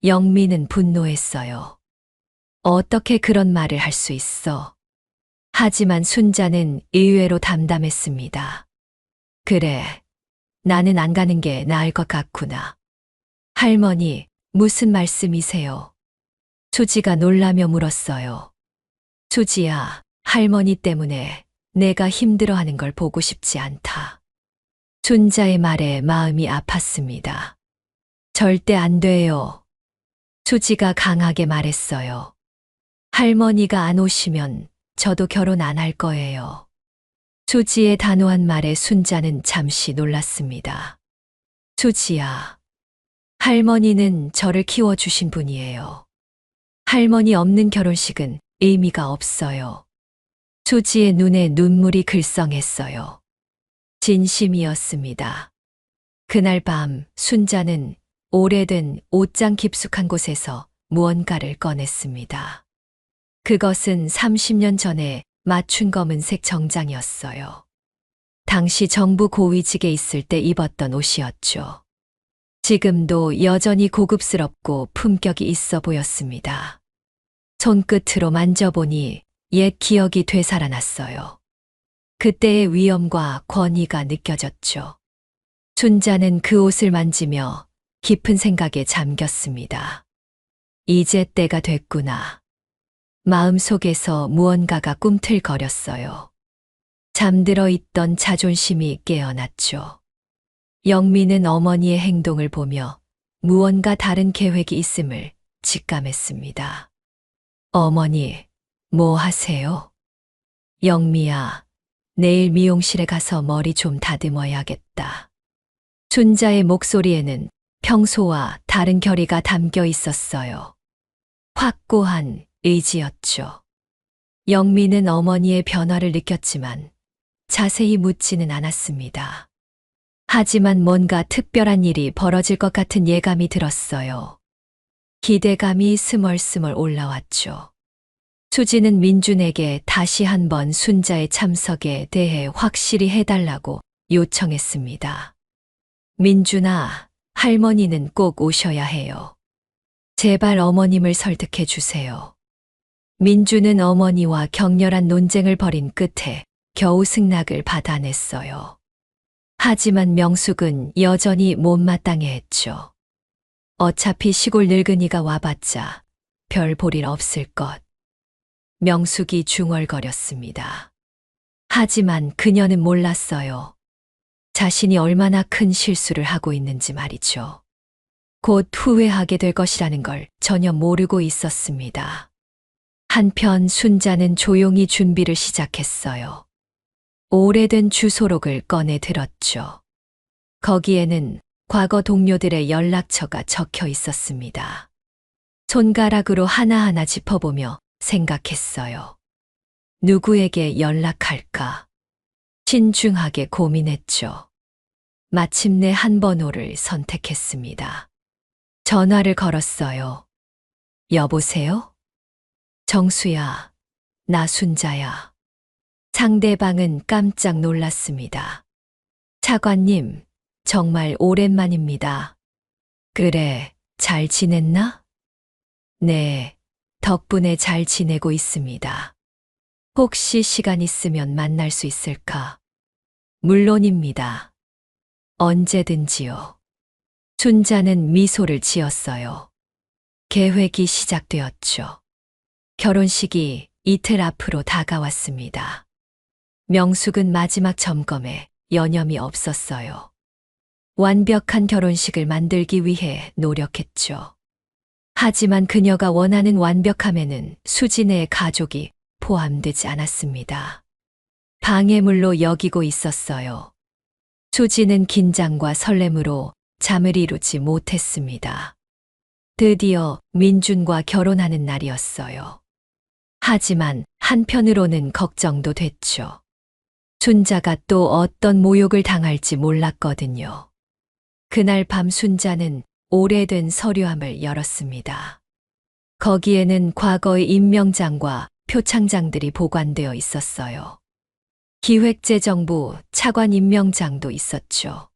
영미는 분노했어요. 어떻게 그런 말을 할 수 있어? 하지만 순자는 의외로 담담했습니다. 그래, 나는 안 가는 게 나을 것 같구나. 할머니, 무슨 말씀이세요? 수지가 놀라며 물었어요. 수지야, 할머니 때문에 내가 힘들어하는 걸 보고 싶지 않다. 순자의 말에 마음이 아팠습니다. 절대 안 돼요. 수지가 강하게 말했어요. 할머니가 안 오시면 저도 결혼 안 할 거예요. 수지의 단호한 말에 순자는 잠시 놀랐습니다. 수지야, 할머니는 저를 키워주신 분이에요. 할머니 없는 결혼식은 의미가 없어요. 수지의 눈에 눈물이 글썽했어요. 진심이었습니다. 그날 밤 순자는 오래된 옷장 깊숙한 곳에서 무언가를 꺼냈습니다. 그것은 30년 전에 맞춘 검은색 정장이었어요. 당시 정부 고위직에 있을 때 입었던 옷이었죠. 지금도 여전히 고급스럽고 품격이 있어 보였습니다. 손끝으로 만져보니 옛 기억이 되살아났어요. 그때의 위엄과 권위가 느껴졌죠. 순자는 그 옷을 만지며 깊은 생각에 잠겼습니다. 이제 때가 됐구나. 마음속에서 무언가가 꿈틀거렸어요. 잠들어 있던 자존심이 깨어났죠. 영미는 어머니의 행동을 보며 무언가 다른 계획이 있음을 직감했습니다. 어머니, 뭐 하세요? 영미야, 내일 미용실에 가서 머리 좀 다듬어야겠다. 순자의 목소리에는 평소와 다른 결의가 담겨 있었어요. 확고한 의지였죠. 영미는 어머니의 변화를 느꼈지만 자세히 묻지는 않았습니다. 하지만 뭔가 특별한 일이 벌어질 것 같은 예감이 들었어요. 기대감이 스멀스멀 올라왔죠. 수지는 민준에게 다시 한번 순자의 참석에 대해 확실히 해달라고 요청했습니다. 민준아, 할머니는 꼭 오셔야 해요. 제발 어머님을 설득해 주세요. 민준은 어머니와 격렬한 논쟁을 벌인 끝에 겨우 승낙을 받아냈어요. 하지만 명숙은 여전히 못마땅해했죠. 어차피 시골 늙은이가 와봤자 별 볼일 없을 것. 명숙이 중얼거렸습니다. 하지만 그녀는 몰랐어요. 자신이 얼마나 큰 실수를 하고 있는지 말이죠. 곧 후회하게 될 것이라는 걸 전혀 모르고 있었습니다. 한편 순자는 조용히 준비를 시작했어요. 오래된 주소록을 꺼내 들었죠. 거기에는 과거 동료들의 연락처가 적혀 있었습니다. 손가락으로 하나하나 짚어보며 생각했어요. 누구에게 연락할까? 신중하게 고민했죠. 마침내 한 번호를 선택했습니다. 전화를 걸었어요. 여보세요? 정수야, 나 순자야. 상대방은 깜짝 놀랐습니다. 차관님, 정말 오랜만입니다. 그래, 잘 지냈나? 네, 덕분에 잘 지내고 있습니다. 혹시 시간 있으면 만날 수 있을까? 물론입니다. 언제든지요. 순자는 미소를 지었어요. 계획이 시작되었죠. 결혼식이 이틀 앞으로 다가왔습니다. 명숙은 마지막 점검에 여념이 없었어요. 완벽한 결혼식을 만들기 위해 노력했죠. 하지만 그녀가 원하는 완벽함에는 수진의 가족이 포함되지 않았습니다. 방해물로 여기고 있었어요. 수진은 긴장과 설렘으로 잠을 이루지 못했습니다. 드디어 민준과 결혼하는 날이었어요. 하지만 한편으로는 걱정도 됐죠. 순자가 또 어떤 모욕을 당할지 몰랐거든요. 그날 밤 순자는 오래된 서류함을 열었습니다. 거기에는 과거의 임명장과 표창장들이 보관되어 있었어요. 기획재정부 차관 임명장도 있었죠.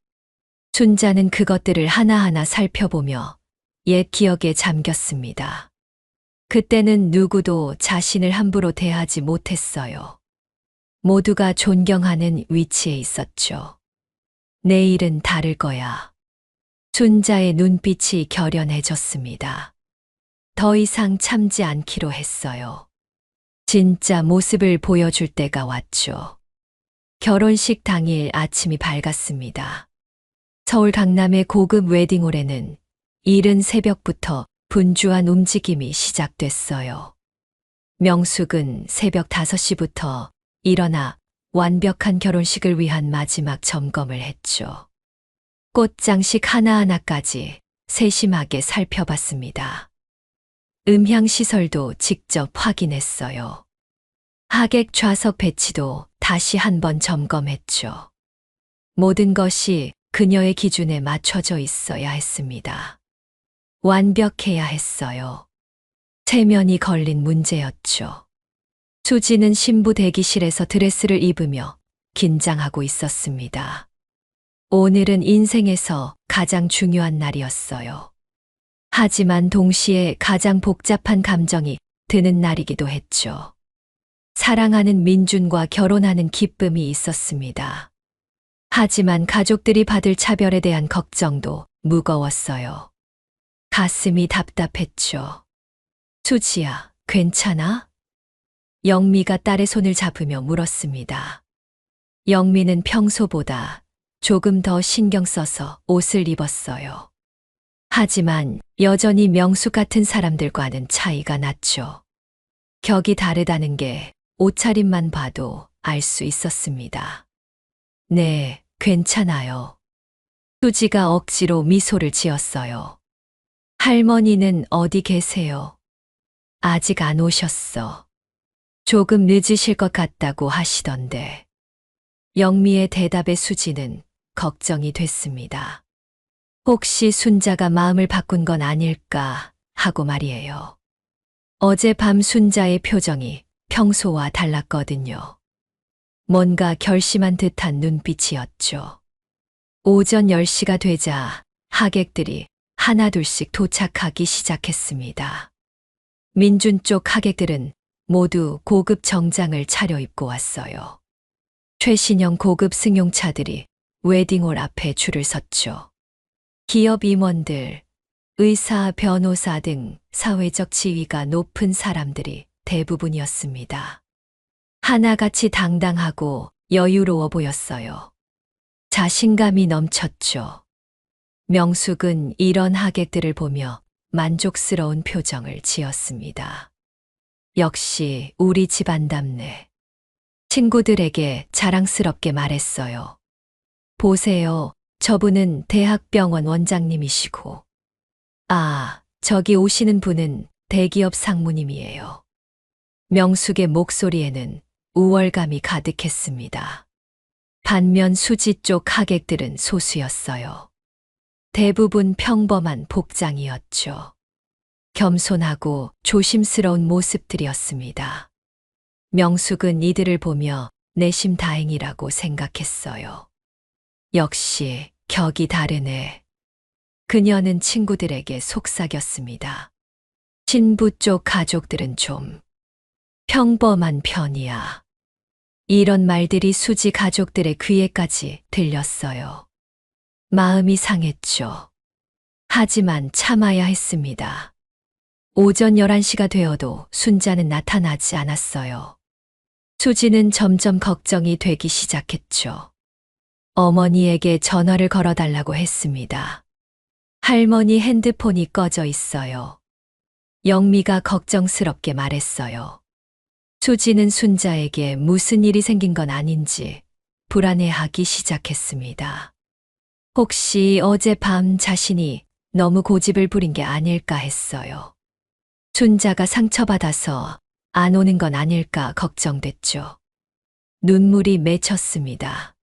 순자는 그것들을 하나하나 살펴보며 옛 기억에 잠겼습니다. 그때는 누구도 자신을 함부로 대하지 못했어요. 모두가 존경하는 위치에 있었죠. 내일은 다를 거야. 순자의 눈빛이 결연해졌습니다. 더 이상 참지 않기로 했어요. 진짜 모습을 보여줄 때가 왔죠. 결혼식 당일 아침이 밝았습니다. 서울 강남의 고급 웨딩홀에는 이른 새벽부터 분주한 움직임이 시작됐어요. 명숙은 새벽 5시부터 일어나 완벽한 결혼식을 위한 마지막 점검을 했죠. 꽃장식 하나하나까지 세심하게 살펴봤습니다. 음향시설도 직접 확인했어요. 하객 좌석 배치도 다시 한번 점검했죠. 모든 것이 그녀의 기준에 맞춰져 있어야 했습니다. 완벽해야 했어요. 체면이 걸린 문제였죠. 수지는 신부 대기실에서 드레스를 입으며 긴장하고 있었습니다. 오늘은 인생에서 가장 중요한 날이었어요. 하지만 동시에 가장 복잡한 감정이 드는 날이기도 했죠. 사랑하는 민준과 결혼하는 기쁨이 있었습니다. 하지만 가족들이 받을 차별에 대한 걱정도 무거웠어요. 가슴이 답답했죠. 수지야, 괜찮아? 영미가 딸의 손을 잡으며 물었습니다. 영미는 평소보다 조금 더 신경 써서 옷을 입었어요. 하지만 여전히 명숙 같은 사람들과는 차이가 났죠. 격이 다르다는 게 옷차림만 봐도 알 수 있었습니다. 네, 괜찮아요. 수지가 억지로 미소를 지었어요. 할머니는 어디 계세요? 아직 안 오셨어. 조금 늦으실 것 같다고 하시던데. 영미의 대답에 수지는 걱정이 됐습니다. 혹시 순자가 마음을 바꾼 건 아닐까 하고 말이에요. 어젯밤 순자의 표정이 평소와 달랐거든요. 뭔가 결심한 듯한 눈빛이었죠. 오전 10시가 되자 하객들이 하나둘씩 도착하기 시작했습니다. 민준 쪽 하객들은 모두 고급 정장을 차려입고 왔어요. 최신형 고급 승용차들이 웨딩홀 앞에 줄을 섰죠. 기업 임원들, 의사, 변호사 등 사회적 지위가 높은 사람들이 대부분이었습니다. 하나같이 당당하고 여유로워 보였어요. 자신감이 넘쳤죠. 명숙은 이런 하객들을 보며 만족스러운 표정을 지었습니다. 역시 우리 집안답네. 친구들에게 자랑스럽게 말했어요. 보세요. 저분은 대학병원 원장님이시고. 아, 저기 오시는 분은 대기업 상무님이에요. 명숙의 목소리에는 우월감이 가득했습니다. 반면 수지 쪽 하객들은 소수였어요. 대부분 평범한 복장이었죠. 겸손하고 조심스러운 모습들이었습니다. 명숙은 이들을 보며 내심 다행이라고 생각했어요. 역시 격이 다르네. 그녀는 친구들에게 속삭였습니다. 신부 쪽 가족들은 좀 평범한 편이야. 이런 말들이 수지 가족들의 귀에까지 들렸어요. 마음이 상했죠. 하지만 참아야 했습니다. 오전 11시가 되어도 순자는 나타나지 않았어요. 수지는 점점 걱정이 되기 시작했죠. 어머니에게 전화를 걸어달라고 했습니다. 할머니 핸드폰이 꺼져 있어요. 영미가 걱정스럽게 말했어요. 수지는 순자에게 무슨 일이 생긴 건 아닌지 불안해하기 시작했습니다. 혹시 어젯밤 자신이 너무 고집을 부린 게 아닐까 했어요. 순자가 상처받아서 안 오는 건 아닐까 걱정됐죠. 눈물이 맺혔습니다.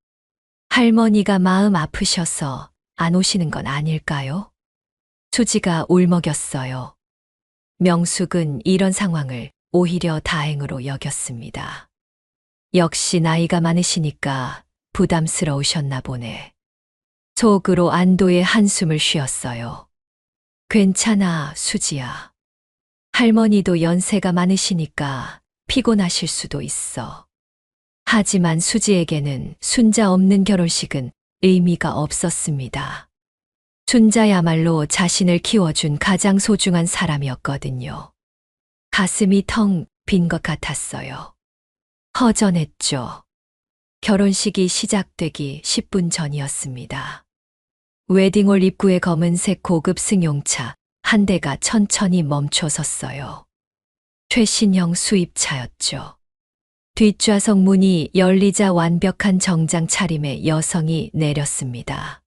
할머니가 마음 아프셔서 안 오시는 건 아닐까요? 수지가 울먹였어요. 명숙은 이런 상황을 오히려 다행으로 여겼습니다. 역시 나이가 많으시니까 부담스러우셨나 보네. 속으로 안도의 한숨을 쉬었어요. 괜찮아, 수지야. 할머니도 연세가 많으시니까 피곤하실 수도 있어. 하지만 수지에게는 순자 없는 결혼식은 의미가 없었습니다. 순자야말로 자신을 키워준 가장 소중한 사람이었거든요. 가슴이 텅 빈 것 같았어요. 허전했죠. 결혼식이 시작되기 10분 전이었습니다. 웨딩홀 입구에 검은색 고급 승용차 한 대가 천천히 멈춰 섰어요. 최신형 수입차였죠. 뒷좌석 문이 열리자 완벽한 정장 차림의 여성이 내렸습니다.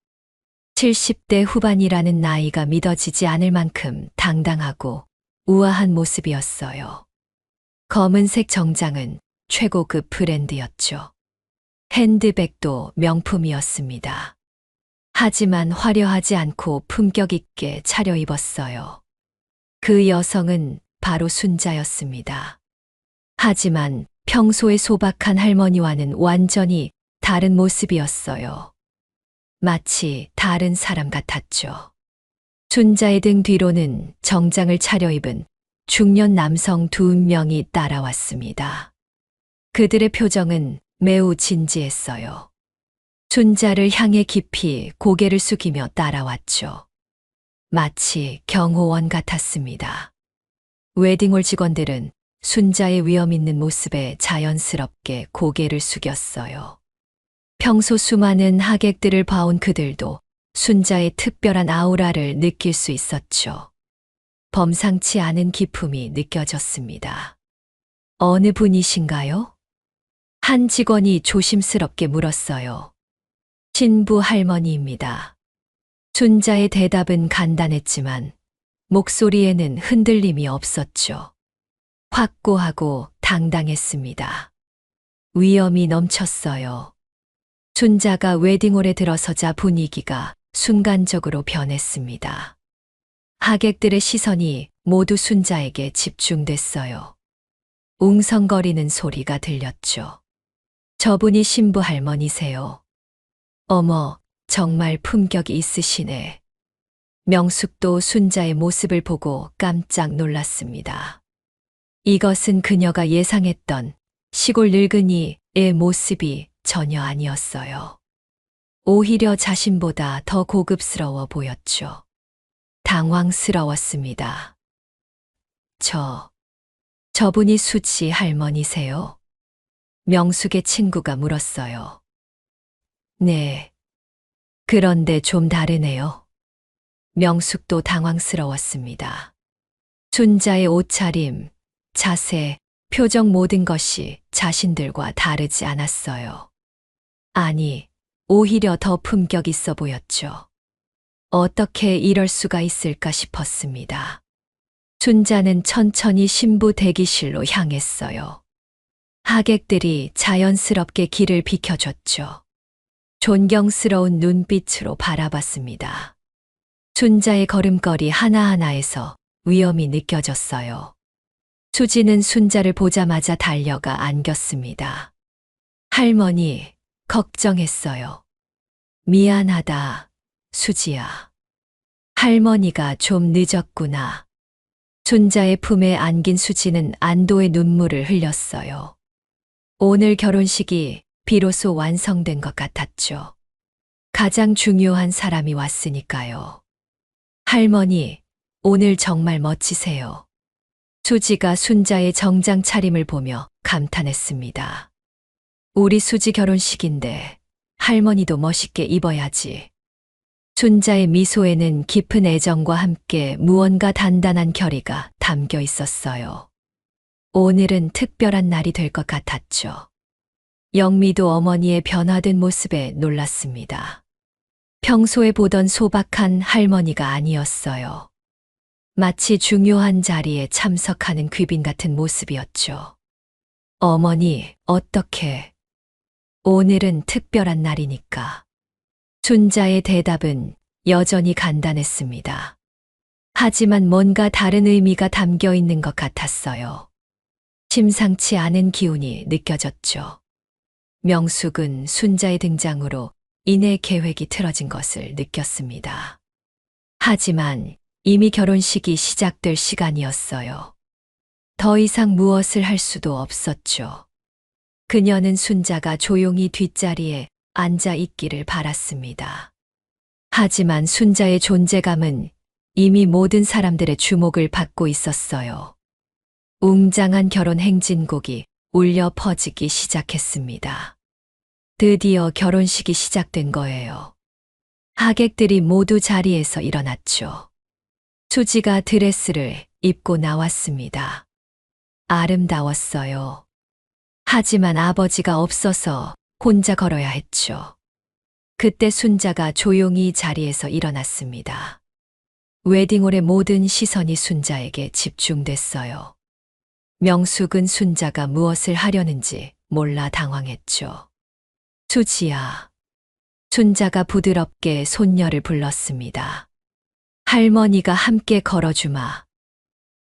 70대 후반이라는 나이가 믿어지지 않을 만큼 당당하고 우아한 모습이었어요. 검은색 정장은 최고급 브랜드였죠. 핸드백도 명품이었습니다. 하지만 화려하지 않고 품격 있게 차려입었어요. 그 여성은 바로 순자였습니다. 하지만 평소의 소박한 할머니와는 완전히 다른 모습이었어요. 마치 다른 사람 같았죠. 순자의 등 뒤로는 정장을 차려입은 중년 남성 2명이 따라왔습니다. 그들의 표정은 매우 진지했어요. 순자를 향해 깊이 고개를 숙이며 따라왔죠. 마치 경호원 같았습니다. 웨딩홀 직원들은 순자의 위험 있는 모습에 자연스럽게 고개를 숙였어요. 평소 수많은 하객들을 봐온 그들도 순자의 특별한 아우라를 느낄 수 있었죠. 범상치 않은 기품이 느껴졌습니다. 어느 분이신가요? 한 직원이 조심스럽게 물었어요. 신부 할머니입니다. 순자의 대답은 간단했지만 목소리에는 흔들림이 없었죠. 확고하고 당당했습니다. 위엄이 넘쳤어요. 순자가 웨딩홀에 들어서자 분위기가 순간적으로 변했습니다. 하객들의 시선이 모두 순자에게 집중됐어요. 웅성거리는 소리가 들렸죠. 저분이 신부 할머니세요. 어머, 정말 품격이 있으시네. 명숙도 순자의 모습을 보고 깜짝 놀랐습니다. 이것은 그녀가 예상했던 시골 늙은이의 모습이 전혀 아니었어요. 오히려 자신보다 더 고급스러워 보였죠. 당황스러웠습니다. 저분이 수지 할머니세요? 명숙의 친구가 물었어요. 네. 그런데 좀 다르네요. 명숙도 당황스러웠습니다. 순자의 옷차림, 자세, 표정 모든 것이 자신들과 다르지 않았어요. 아니, 오히려 더 품격 있어 보였죠. 어떻게 이럴 수가 있을까 싶었습니다. 순자는 천천히 신부 대기실로 향했어요. 하객들이 자연스럽게 길을 비켜줬죠. 존경스러운 눈빛으로 바라봤습니다. 순자의 걸음걸이 하나하나에서 위엄이 느껴졌어요. 수지는 순자를 보자마자 달려가 안겼습니다. 할머니, 걱정했어요. 미안하다, 수지야. 할머니가 좀 늦었구나. 순자의 품에 안긴 수지는 안도의 눈물을 흘렸어요. 오늘 결혼식이 비로소 완성된 것 같았죠. 가장 중요한 사람이 왔으니까요. 할머니, 오늘 정말 멋지세요. 수지가 순자의 정장 차림을 보며 감탄했습니다. 우리 수지 결혼식인데 할머니도 멋있게 입어야지. 순자의 미소에는 깊은 애정과 함께 무언가 단단한 결의가 담겨 있었어요. 오늘은 특별한 날이 될 것 같았죠. 영미도 어머니의 변화된 모습에 놀랐습니다. 평소에 보던 소박한 할머니가 아니었어요. 마치 중요한 자리에 참석하는 귀빈 같은 모습이었죠. 어머니, 어떻게? 오늘은 특별한 날이니까. 순자의 대답은 여전히 간단했습니다. 하지만 뭔가 다른 의미가 담겨 있는 것 같았어요. 심상치 않은 기운이 느껴졌죠. 명숙은 순자의 등장으로 이내 계획이 틀어진 것을 느꼈습니다. 하지만 이미 결혼식이 시작될 시간이었어요. 더 이상 무엇을 할 수도 없었죠. 그녀는 순자가 조용히 뒷자리에 앉아 있기를 바랐습니다. 하지만 순자의 존재감은 이미 모든 사람들의 주목을 받고 있었어요. 웅장한 결혼 행진곡이 울려 퍼지기 시작했습니다. 드디어 결혼식이 시작된 거예요. 하객들이 모두 자리에서 일어났죠. 수지가 드레스를 입고 나왔습니다. 아름다웠어요. 하지만 아버지가 없어서 혼자 걸어야 했죠. 그때 순자가 조용히 자리에서 일어났습니다. 웨딩홀의 모든 시선이 순자에게 집중됐어요. 명숙은 순자가 무엇을 하려는지 몰라 당황했죠. 수지야. 순자가 부드럽게 손녀를 불렀습니다. 할머니가 함께 걸어주마.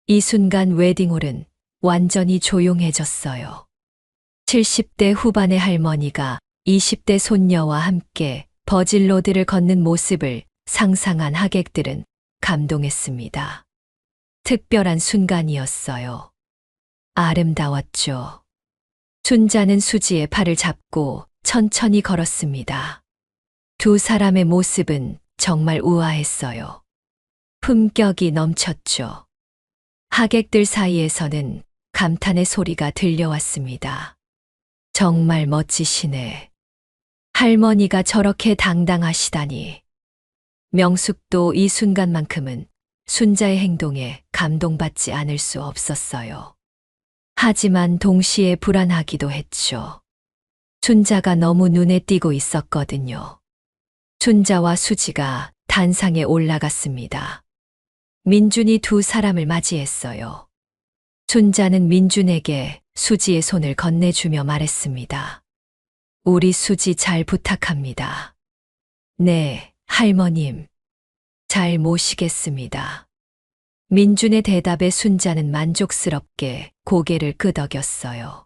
이 순간 웨딩홀은 완전히 조용해졌어요. 70대 후반의 할머니가 20대 손녀와 함께 버질로드를 걷는 모습을 상상한 하객들은 감동했습니다. 특별한 순간이었어요. 아름다웠죠. 순자는 수지의 팔을 잡고 천천히 걸었습니다. 두 사람의 모습은 정말 우아했어요. 품격이 넘쳤죠. 하객들 사이에서는 감탄의 소리가 들려왔습니다. 정말 멋지시네. 할머니가 저렇게 당당하시다니. 명숙도 이 순간만큼은 순자의 행동에 감동받지 않을 수 없었어요. 하지만 동시에 불안하기도 했죠. 순자가 너무 눈에 띄고 있었거든요. 순자와 수지가 단상에 올라갔습니다. 민준이 두 사람을 맞이했어요. 순자는 민준에게 수지의 손을 건네주며 말했습니다. 우리 수지 잘 부탁합니다. 네, 할머님. 잘 모시겠습니다. 민준의 대답에 순자는 만족스럽게 고개를 끄덕였어요.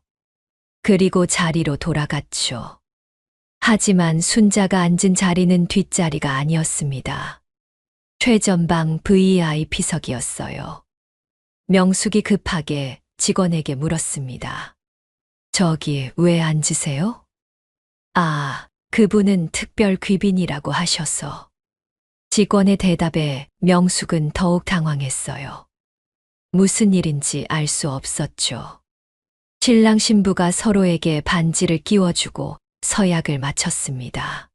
그리고 자리로 돌아갔죠. 하지만 순자가 앉은 자리는 뒷자리가 아니었습니다. 최전방 VIP석이었어요. 명숙이 급하게 직원에게 물었습니다. 저기 왜 앉으세요? 아, 그분은 특별 귀빈이라고 하셔서. 직원의 대답에 명숙은 더욱 당황했어요. 무슨 일인지 알 수 없었죠. 신랑 신부가 서로에게 반지를 끼워주고 서약을 마쳤습니다.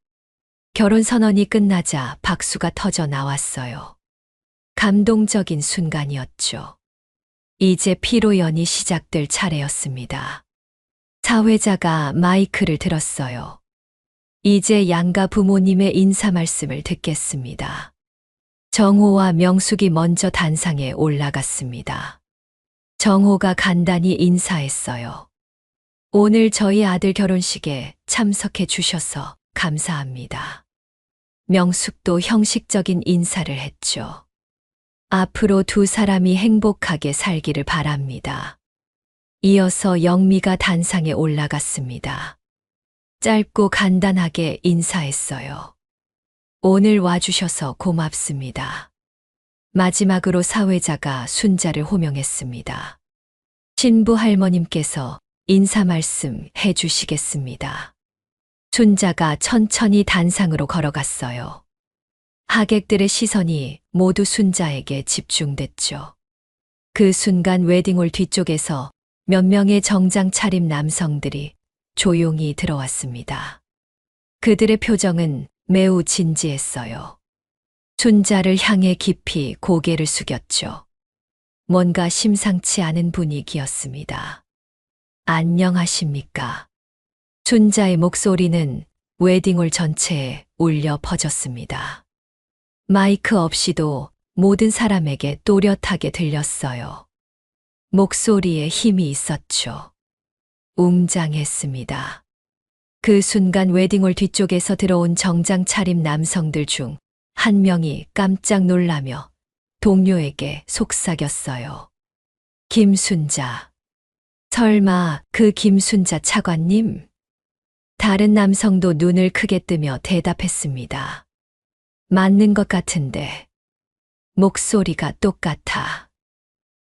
결혼 선언이 끝나자 박수가 터져 나왔어요. 감동적인 순간이었죠. 이제 피로연이 시작될 차례였습니다. 사회자가 마이크를 들었어요. 이제 양가 부모님의 인사 말씀을 듣겠습니다. 정호와 명숙이 먼저 단상에 올라갔습니다. 정호가 간단히 인사했어요. 오늘 저희 아들 결혼식에 참석해 주셔서 감사합니다. 명숙도 형식적인 인사를 했죠. 앞으로 두 사람이 행복하게 살기를 바랍니다. 이어서 영미가 단상에 올라갔습니다. 짧고 간단하게 인사했어요. 오늘 와주셔서 고맙습니다. 마지막으로 사회자가 순자를 호명했습니다. 신부 할머님께서 인사 말씀 해주시겠습니다. 순자가 천천히 단상으로 걸어갔어요. 하객들의 시선이 모두 순자에게 집중됐죠. 그 순간 웨딩홀 뒤쪽에서 몇 명의 정장 차림 남성들이 조용히 들어왔습니다. 그들의 표정은 매우 진지했어요. 순자를 향해 깊이 고개를 숙였죠. 뭔가 심상치 않은 분위기였습니다. 안녕하십니까? 순자의 목소리는 웨딩홀 전체에 울려 퍼졌습니다. 마이크 없이도 모든 사람에게 또렷하게 들렸어요. 목소리에 힘이 있었죠. 웅장했습니다. 그 순간 웨딩홀 뒤쪽에서 들어온 정장 차림 남성들 중 한 명이 깜짝 놀라며 동료에게 속삭였어요. 김순자. 설마 그 김순자 차관님? 다른 남성도 눈을 크게 뜨며 대답했습니다. 맞는 것 같은데. 목소리가 똑같아.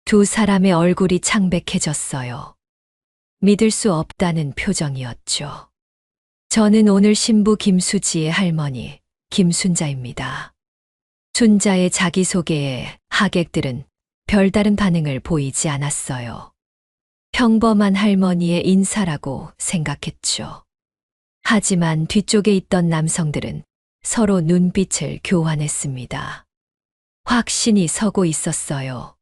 두 사람의 얼굴이 창백해졌어요. 믿을 수 없다는 표정이었죠. 저는 오늘 신부 김수지의 할머니 김순자입니다. 순자의 자기소개에 하객들은 별다른 반응을 보이지 않았어요. 평범한 할머니의 인사라고 생각했죠. 하지만 뒤쪽에 있던 남성들은 서로 눈빛을 교환했습니다. 확신이 서고 있었어요.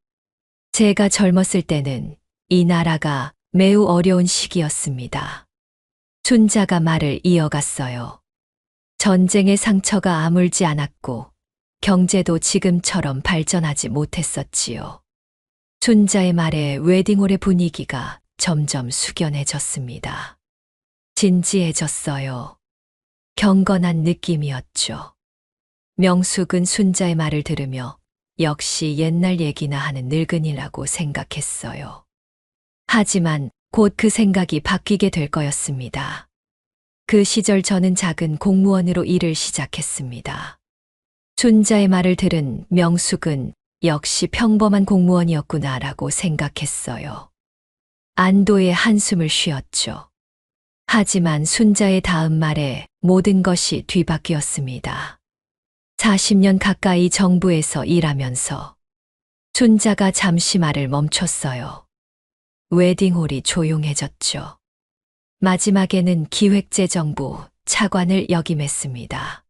제가 젊었을 때는 이 나라가 매우 어려운 시기였습니다. 순자가 말을 이어갔어요. 전쟁의 상처가 아물지 않았고 경제도 지금처럼 발전하지 못했었지요. 순자의 말에 웨딩홀의 분위기가 점점 숙연해졌습니다. 진지해졌어요. 경건한 느낌이었죠. 명숙은 순자의 말을 들으며 역시 옛날 얘기나 하는 늙은이라고 생각했어요. 하지만 곧 그 생각이 바뀌게 될 거였습니다. 그 시절 저는 작은 공무원으로 일을 시작했습니다. 순자의 말을 들은 명숙은 역시 평범한 공무원이었구나라고 생각했어요. 안도의 한숨을 쉬었죠. 하지만 순자의 다음 말에 모든 것이 뒤바뀌었습니다. 40년 가까이 정부에서 일하면서 순자가 잠시 말을 멈췄어요. 웨딩홀이 조용해졌죠. 마지막에는 기획재정부 차관을 역임했습니다.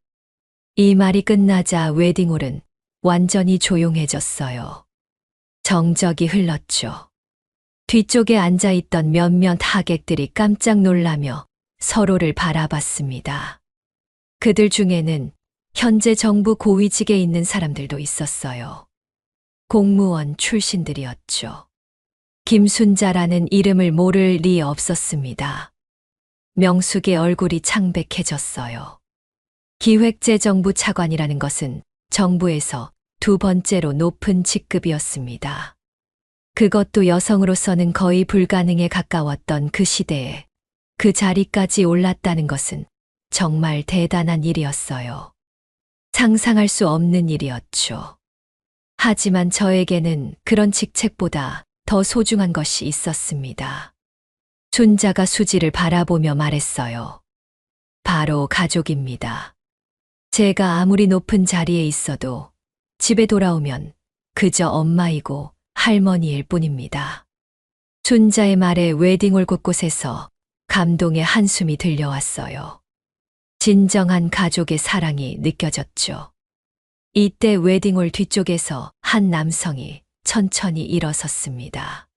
이 말이 끝나자 웨딩홀은 완전히 조용해졌어요. 정적이 흘렀죠. 뒤쪽에 앉아있던 몇몇 하객들이 깜짝 놀라며 서로를 바라봤습니다. 그들 중에는 현재 정부 고위직에 있는 사람들도 있었어요. 공무원 출신들이었죠. 김순자라는 이름을 모를 리 없었습니다. 명숙의 얼굴이 창백해졌어요. 기획재정부 차관이라는 것은 정부에서 두 번째로 높은 직급이었습니다. 그것도 여성으로서는 거의 불가능에 가까웠던 그 시대에 그 자리까지 올랐다는 것은 정말 대단한 일이었어요. 상상할 수 없는 일이었죠. 하지만 저에게는 그런 직책보다 더 소중한 것이 있었습니다. 순자가 수지를 바라보며 말했어요. 바로 가족입니다. 제가 아무리 높은 자리에 있어도 집에 돌아오면 그저 엄마이고 할머니일 뿐입니다. 순자의 말에 웨딩홀 곳곳에서 감동의 한숨이 들려왔어요. 진정한 가족의 사랑이 느껴졌죠. 이때 웨딩홀 뒤쪽에서 한 남성이 천천히 일어섰습니다.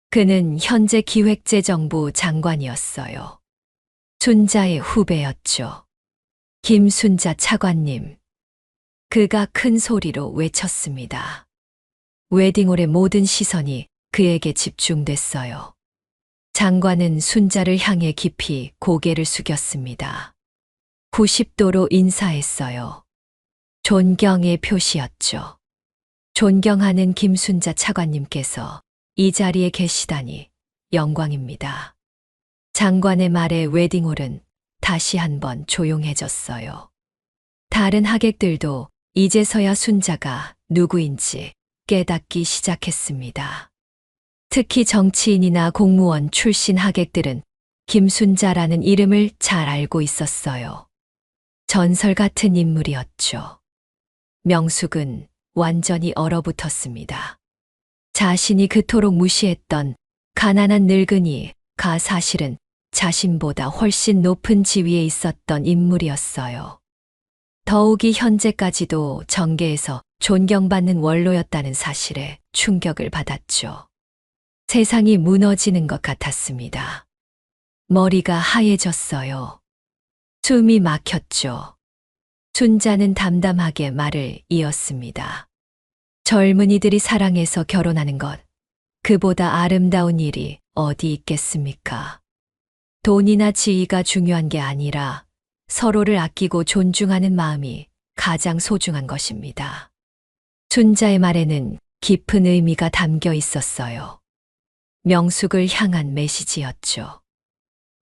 그는 현재 기획재정부 장관이었어요. 순자의 후배였죠. 김순자 차관님. 그가 큰 소리로 외쳤습니다. 웨딩홀의 모든 시선이 그에게 집중됐어요. 장관은 순자를 향해 깊이 고개를 숙였습니다. 90도로 인사했어요. 존경의 표시였죠. 존경하는 김순자 차관님께서 이 자리에 계시다니 영광입니다. 장관의 말에 웨딩홀은 다시 한번 조용해졌어요. 다른 하객들도 이제서야 순자가 누구인지 깨닫기 시작했습니다. 특히 정치인이나 공무원 출신 하객들은 김순자라는 이름을 잘 알고 있었어요. 전설 같은 인물이었죠. 명숙은 완전히 얼어붙었습니다. 자신이 그토록 무시했던 가난한 늙은이가 사실은 자신보다 훨씬 높은 지위에 있었던 인물이었어요. 더욱이 현재까지도 정계에서 존경받는 원로였다는 사실에 충격을 받았죠. 세상이 무너지는 것 같았습니다. 머리가 하얘졌어요. 숨이 막혔죠. 순자는 담담하게 말을 이었습니다. 젊은이들이 사랑해서 결혼하는 것, 그보다 아름다운 일이 어디 있겠습니까? 돈이나 지위가 중요한 게 아니라 서로를 아끼고 존중하는 마음이 가장 소중한 것입니다. 순자의 말에는 깊은 의미가 담겨 있었어요. 명숙을 향한 메시지였죠.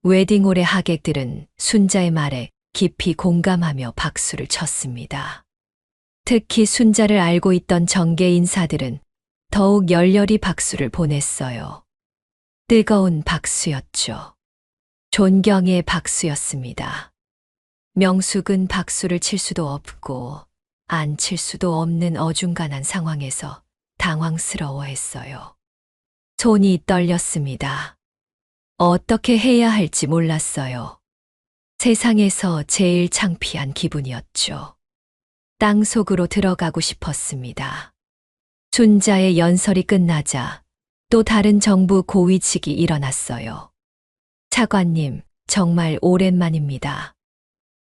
웨딩홀의 하객들은 순자의 말에 깊이 공감하며 박수를 쳤습니다. 특히 순자를 알고 있던 정계 인사들은 더욱 열렬히 박수를 보냈어요. 뜨거운 박수였죠. 존경의 박수였습니다. 명숙은 박수를 칠 수도 없고 안 칠 수도 없는 어중간한 상황에서 당황스러워했어요. 손이 떨렸습니다. 어떻게 해야 할지 몰랐어요. 세상에서 제일 창피한 기분이었죠. 땅속으로 들어가고 싶었습니다. 순자의 연설이 끝나자 또 다른 정부 고위직이 일어났어요. 차관님, 정말 오랜만입니다.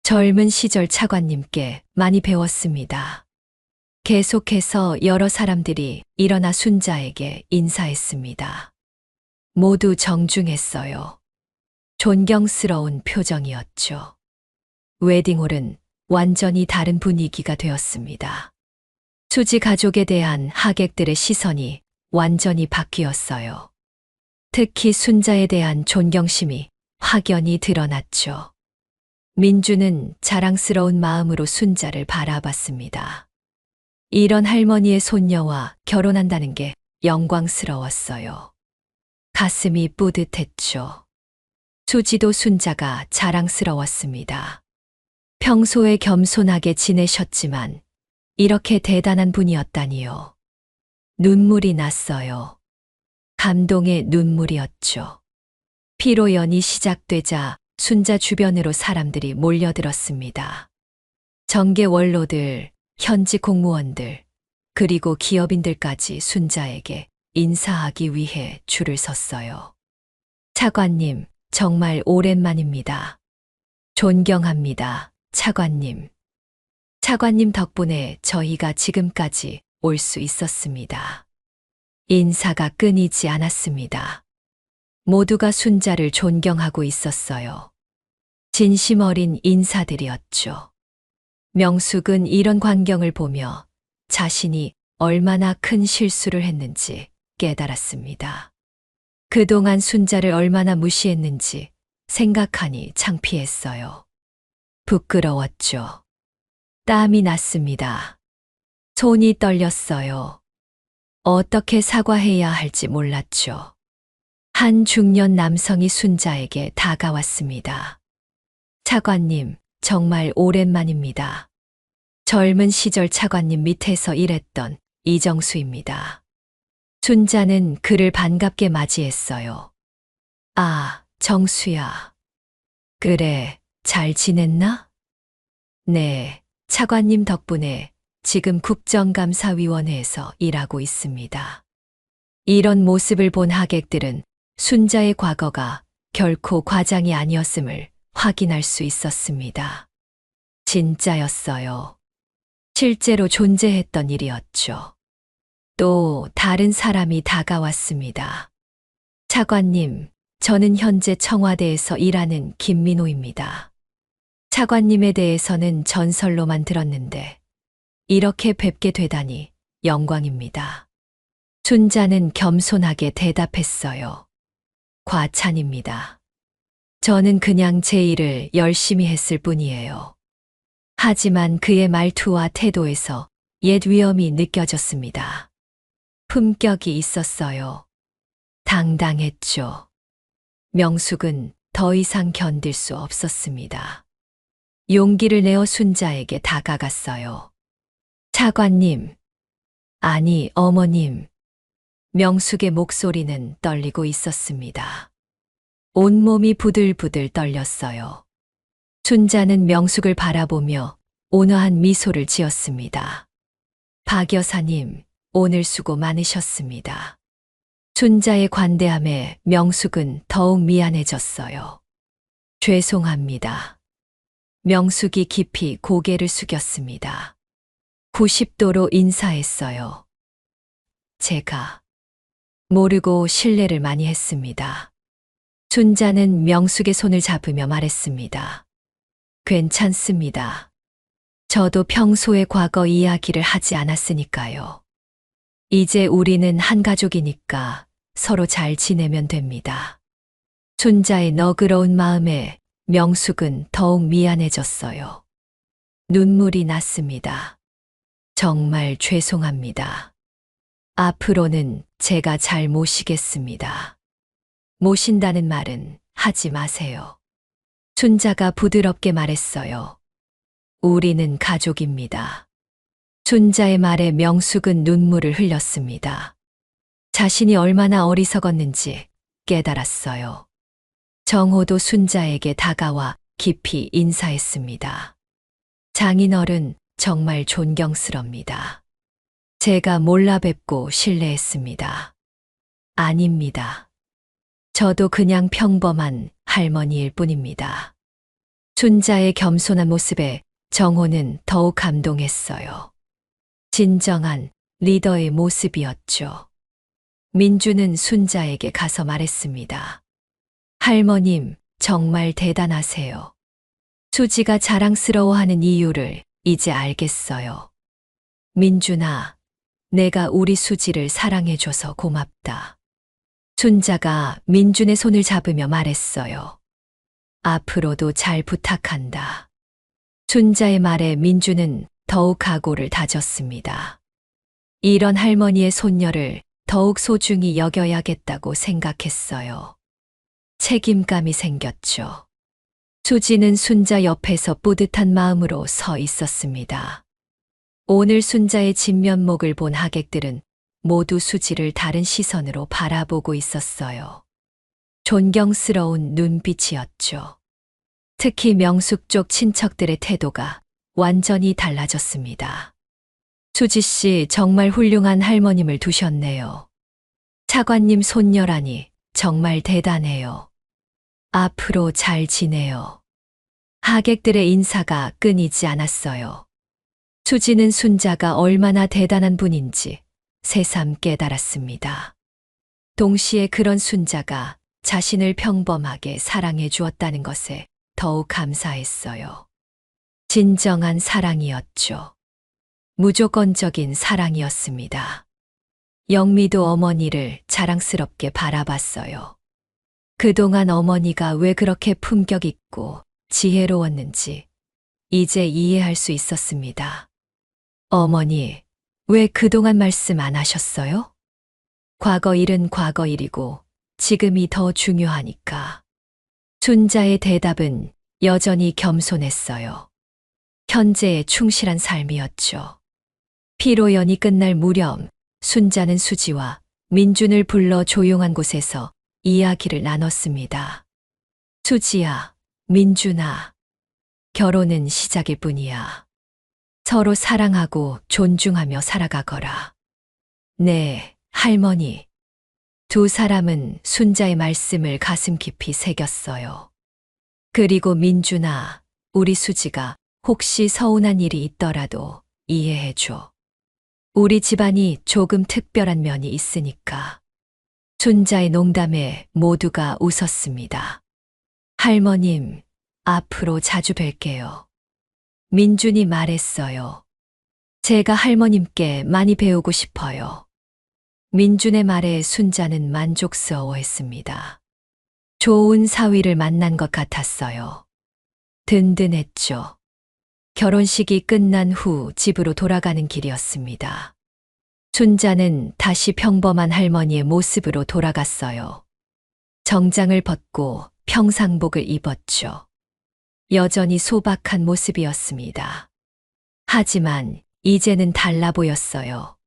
젊은 시절 차관님께 많이 배웠습니다. 계속해서 여러 사람들이 일어나 순자에게 인사했습니다. 모두 정중했어요. 존경스러운 표정이었죠. 웨딩홀은 완전히 다른 분위기가 되었습니다. 수지 가족에 대한 하객들의 시선이 완전히 바뀌었어요. 특히 순자에 대한 존경심이 확연히 드러났죠. 민주는 자랑스러운 마음으로 순자를 바라봤습니다. 이런 할머니의 손녀와 결혼한다는 게 영광스러웠어요. 가슴이 뿌듯했죠. 수지도 순자가 자랑스러웠습니다. 평소에 겸손하게 지내셨지만 이렇게 대단한 분이었다니요. 눈물이 났어요. 감동의 눈물이었죠. 피로연이 시작되자 순자 주변으로 사람들이 몰려들었습니다. 정계 원로들, 현직 공무원들, 그리고 기업인들까지 순자에게 인사하기 위해 줄을 섰어요. 차관님, 정말 오랜만입니다. 존경합니다, 차관님. 차관님 덕분에 저희가 지금까지 올 수 있었습니다. 인사가 끊이지 않았습니다. 모두가 순자를 존경하고 있었어요. 진심 어린 인사들이었죠. 명숙은 이런 광경을 보며 자신이 얼마나 큰 실수를 했는지 깨달았습니다. 그동안 순자를 얼마나 무시했는지 생각하니 창피했어요. 부끄러웠죠. 땀이 났습니다. 손이 떨렸어요. 어떻게 사과해야 할지 몰랐죠. 한 중년 남성이 순자에게 다가왔습니다. 차관님, 정말 오랜만입니다. 젊은 시절 차관님 밑에서 일했던 이정수입니다. 순자는 그를 반갑게 맞이했어요. 아, 정수야. 그래, 잘 지냈나? 네, 차관님 덕분에 지금 국정감사위원회에서 일하고 있습니다. 이런 모습을 본 하객들은 순자의 과거가 결코 과장이 아니었음을 확인할 수 있었습니다. 진짜였어요. 실제로 존재했던 일이었죠. 또 다른 사람이 다가왔습니다. 차관님, 저는 현재 청와대에서 일하는 김민호입니다. 차관님에 대해서는 전설로만 들었는데 이렇게 뵙게 되다니 영광입니다. 순자는 겸손하게 대답했어요. 과찬입니다. 저는 그냥 제 일을 열심히 했을 뿐이에요. 하지만 그의 말투와 태도에서 옛 위엄이 느껴졌습니다. 품격이 있었어요. 당당했죠. 명숙은 더 이상 견딜 수 없었습니다. 용기를 내어 순자에게 다가갔어요. 차관님, 아니 어머님. 명숙의 목소리는 떨리고 있었습니다. 온몸이 부들부들 떨렸어요. 순자는 명숙을 바라보며 온화한 미소를 지었습니다. 박 여사님, 오늘 수고 많으셨습니다. 순자의 관대함에 명숙은 더욱 미안해졌어요. 죄송합니다. 명숙이 깊이 고개를 숙였습니다. 90도로 인사했어요. 제가 모르고 실례를 많이 했습니다. 순자는 명숙의 손을 잡으며 말했습니다. 괜찮습니다. 저도 평소에 과거 이야기를 하지 않았으니까요. 이제 우리는 한 가족이니까 서로 잘 지내면 됩니다. 순자의 너그러운 마음에 명숙은 더욱 미안해졌어요. 눈물이 났습니다. 정말 죄송합니다. 앞으로는 제가 잘 모시겠습니다. 모신다는 말은 하지 마세요. 춘자가 부드럽게 말했어요. 우리는 가족입니다. 춘자의 말에 명숙은 눈물을 흘렸습니다. 자신이 얼마나 어리석었는지 깨달았어요. 정호도 순자에게 다가와 깊이 인사했습니다. 장인어른 정말 존경스럽니다. 제가 몰라 뵙고 실례했습니다. 아닙니다. 저도 그냥 평범한 할머니일 뿐입니다. 춘자의 겸손한 모습에 정호는 더욱 감동했어요. 진정한 리더의 모습이었죠. 민주는 순자에게 가서 말했습니다. 할머님, 정말 대단하세요. 수지가 자랑스러워하는 이유를 이제 알겠어요. 민준아, 내가 우리 수지를 사랑해줘서 고맙다. 순자가 민준의 손을 잡으며 말했어요. 앞으로도 잘 부탁한다. 순자의 말에 민준은 더욱 각오를 다졌습니다. 이런 할머니의 손녀를 더욱 소중히 여겨야겠다고 생각했어요. 책임감이 생겼죠. 수지는 순자 옆에서 뿌듯한 마음으로 서 있었습니다. 오늘 순자의 진면목을 본 하객들은 모두 수지를 다른 시선으로 바라보고 있었어요. 존경스러운 눈빛이었죠. 특히 명숙 쪽 친척들의 태도가 완전히 달라졌습니다. 수지 씨 정말 훌륭한 할머님을 두셨네요. 차관님 손녀라니 정말 대단해요. 앞으로 잘 지내요. 하객들의 인사가 끊이지 않았어요. 수지는 순자가 얼마나 대단한 분인지 새삼 깨달았습니다. 동시에 그런 순자가 자신을 평범하게 사랑해 주었다는 것에 더욱 감사했어요. 진정한 사랑이었죠. 무조건적인 사랑이었습니다. 영미도 어머니를 자랑스럽게 바라봤어요. 그동안 어머니가 왜 그렇게 품격 있고 지혜로웠는지 이제 이해할 수 있었습니다. 어머니, 왜 그동안 말씀 안 하셨어요? 과거 일은 과거 일이고 지금이 더 중요하니까. 순자의 대답은 여전히 겸손했어요. 현재에 충실한 삶이었죠. 피로연이 끝날 무렵 순자는 수지와 민준을 불러 조용한 곳에서 이야기를 나눴습니다. 수지야, 민준아, 결혼은 시작일 뿐이야. 서로 사랑하고 존중하며 살아가거라. 네, 할머니. 두 사람은 순자의 말씀을 가슴 깊이 새겼어요. 그리고 민준아, 우리 수지가 혹시 서운한 일이 있더라도 이해해줘. 우리 집안이 조금 특별한 면이 있으니까. 순자의 농담에 모두가 웃었습니다. 할머님, 앞으로 자주 뵐게요. 민준이 말했어요. 제가 할머님께 많이 배우고 싶어요. 민준의 말에 순자는 만족스러워했습니다. 좋은 사위를 만난 것 같았어요. 든든했죠. 결혼식이 끝난 후 집으로 돌아가는 길이었습니다. 순자는 다시 평범한 할머니의 모습으로 돌아갔어요. 정장을 벗고 평상복을 입었죠. 여전히 소박한 모습이었습니다. 하지만 이제는 달라 보였어요.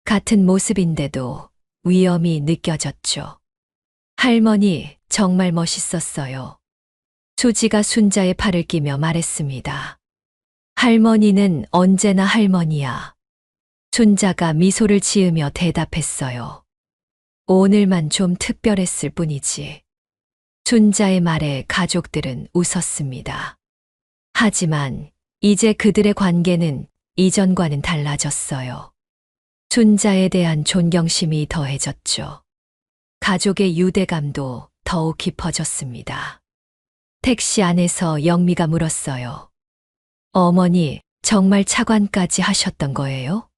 같은 모습인데도 위엄이 느껴졌죠. 할머니, 정말 멋있었어요. 수지가 순자의 팔을 끼며 말했습니다. 할머니는 언제나 할머니야. 순자가 미소를 지으며 대답했어요. 오늘만 좀 특별했을 뿐이지. 순자의 말에 가족들은 웃었습니다. 하지만 이제 그들의 관계는 이전과는 달라졌어요. 순자에 대한 존경심이 더해졌죠. 가족의 유대감도 더욱 깊어졌습니다. 택시 안에서 영미가 물었어요. 어머니, 정말 차관까지 하셨던 거예요?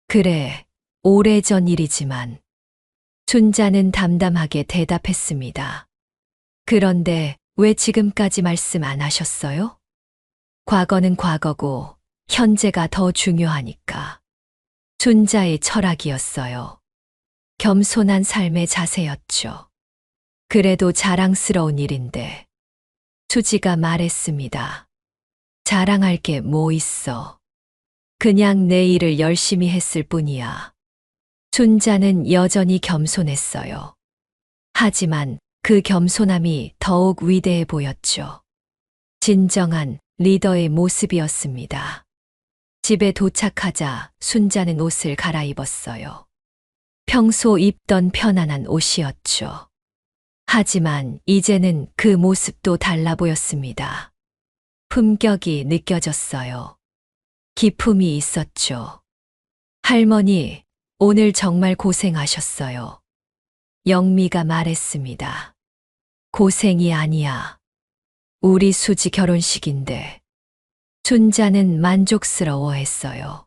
그래, 오래전 일이지만. 순자는 담담하게 대답했습니다. 그런데 왜 지금까지 말씀 안 하셨어요? 과거는 과거고 현재가 더 중요하니까. 순자의 철학이었어요. 겸손한 삶의 자세였죠. 그래도 자랑스러운 일인데. 수지가 말했습니다. 자랑할 게 뭐 있어. 그냥 내 일을 열심히 했을 뿐이야. 순자는 여전히 겸손했어요. 하지만 그 겸손함이 더욱 위대해 보였죠. 진정한 리더의 모습이었습니다. 집에 도착하자 순자는 옷을 갈아입었어요. 평소 입던 편안한 옷이었죠. 하지만 이제는 그 모습도 달라 보였습니다. 품격이 느껴졌어요. 기품이 있었죠. 할머니, 오늘 정말 고생하셨어요. 영미가 말했습니다. 고생이 아니야. 우리 수지 결혼식인데. 순자는 만족스러워했어요.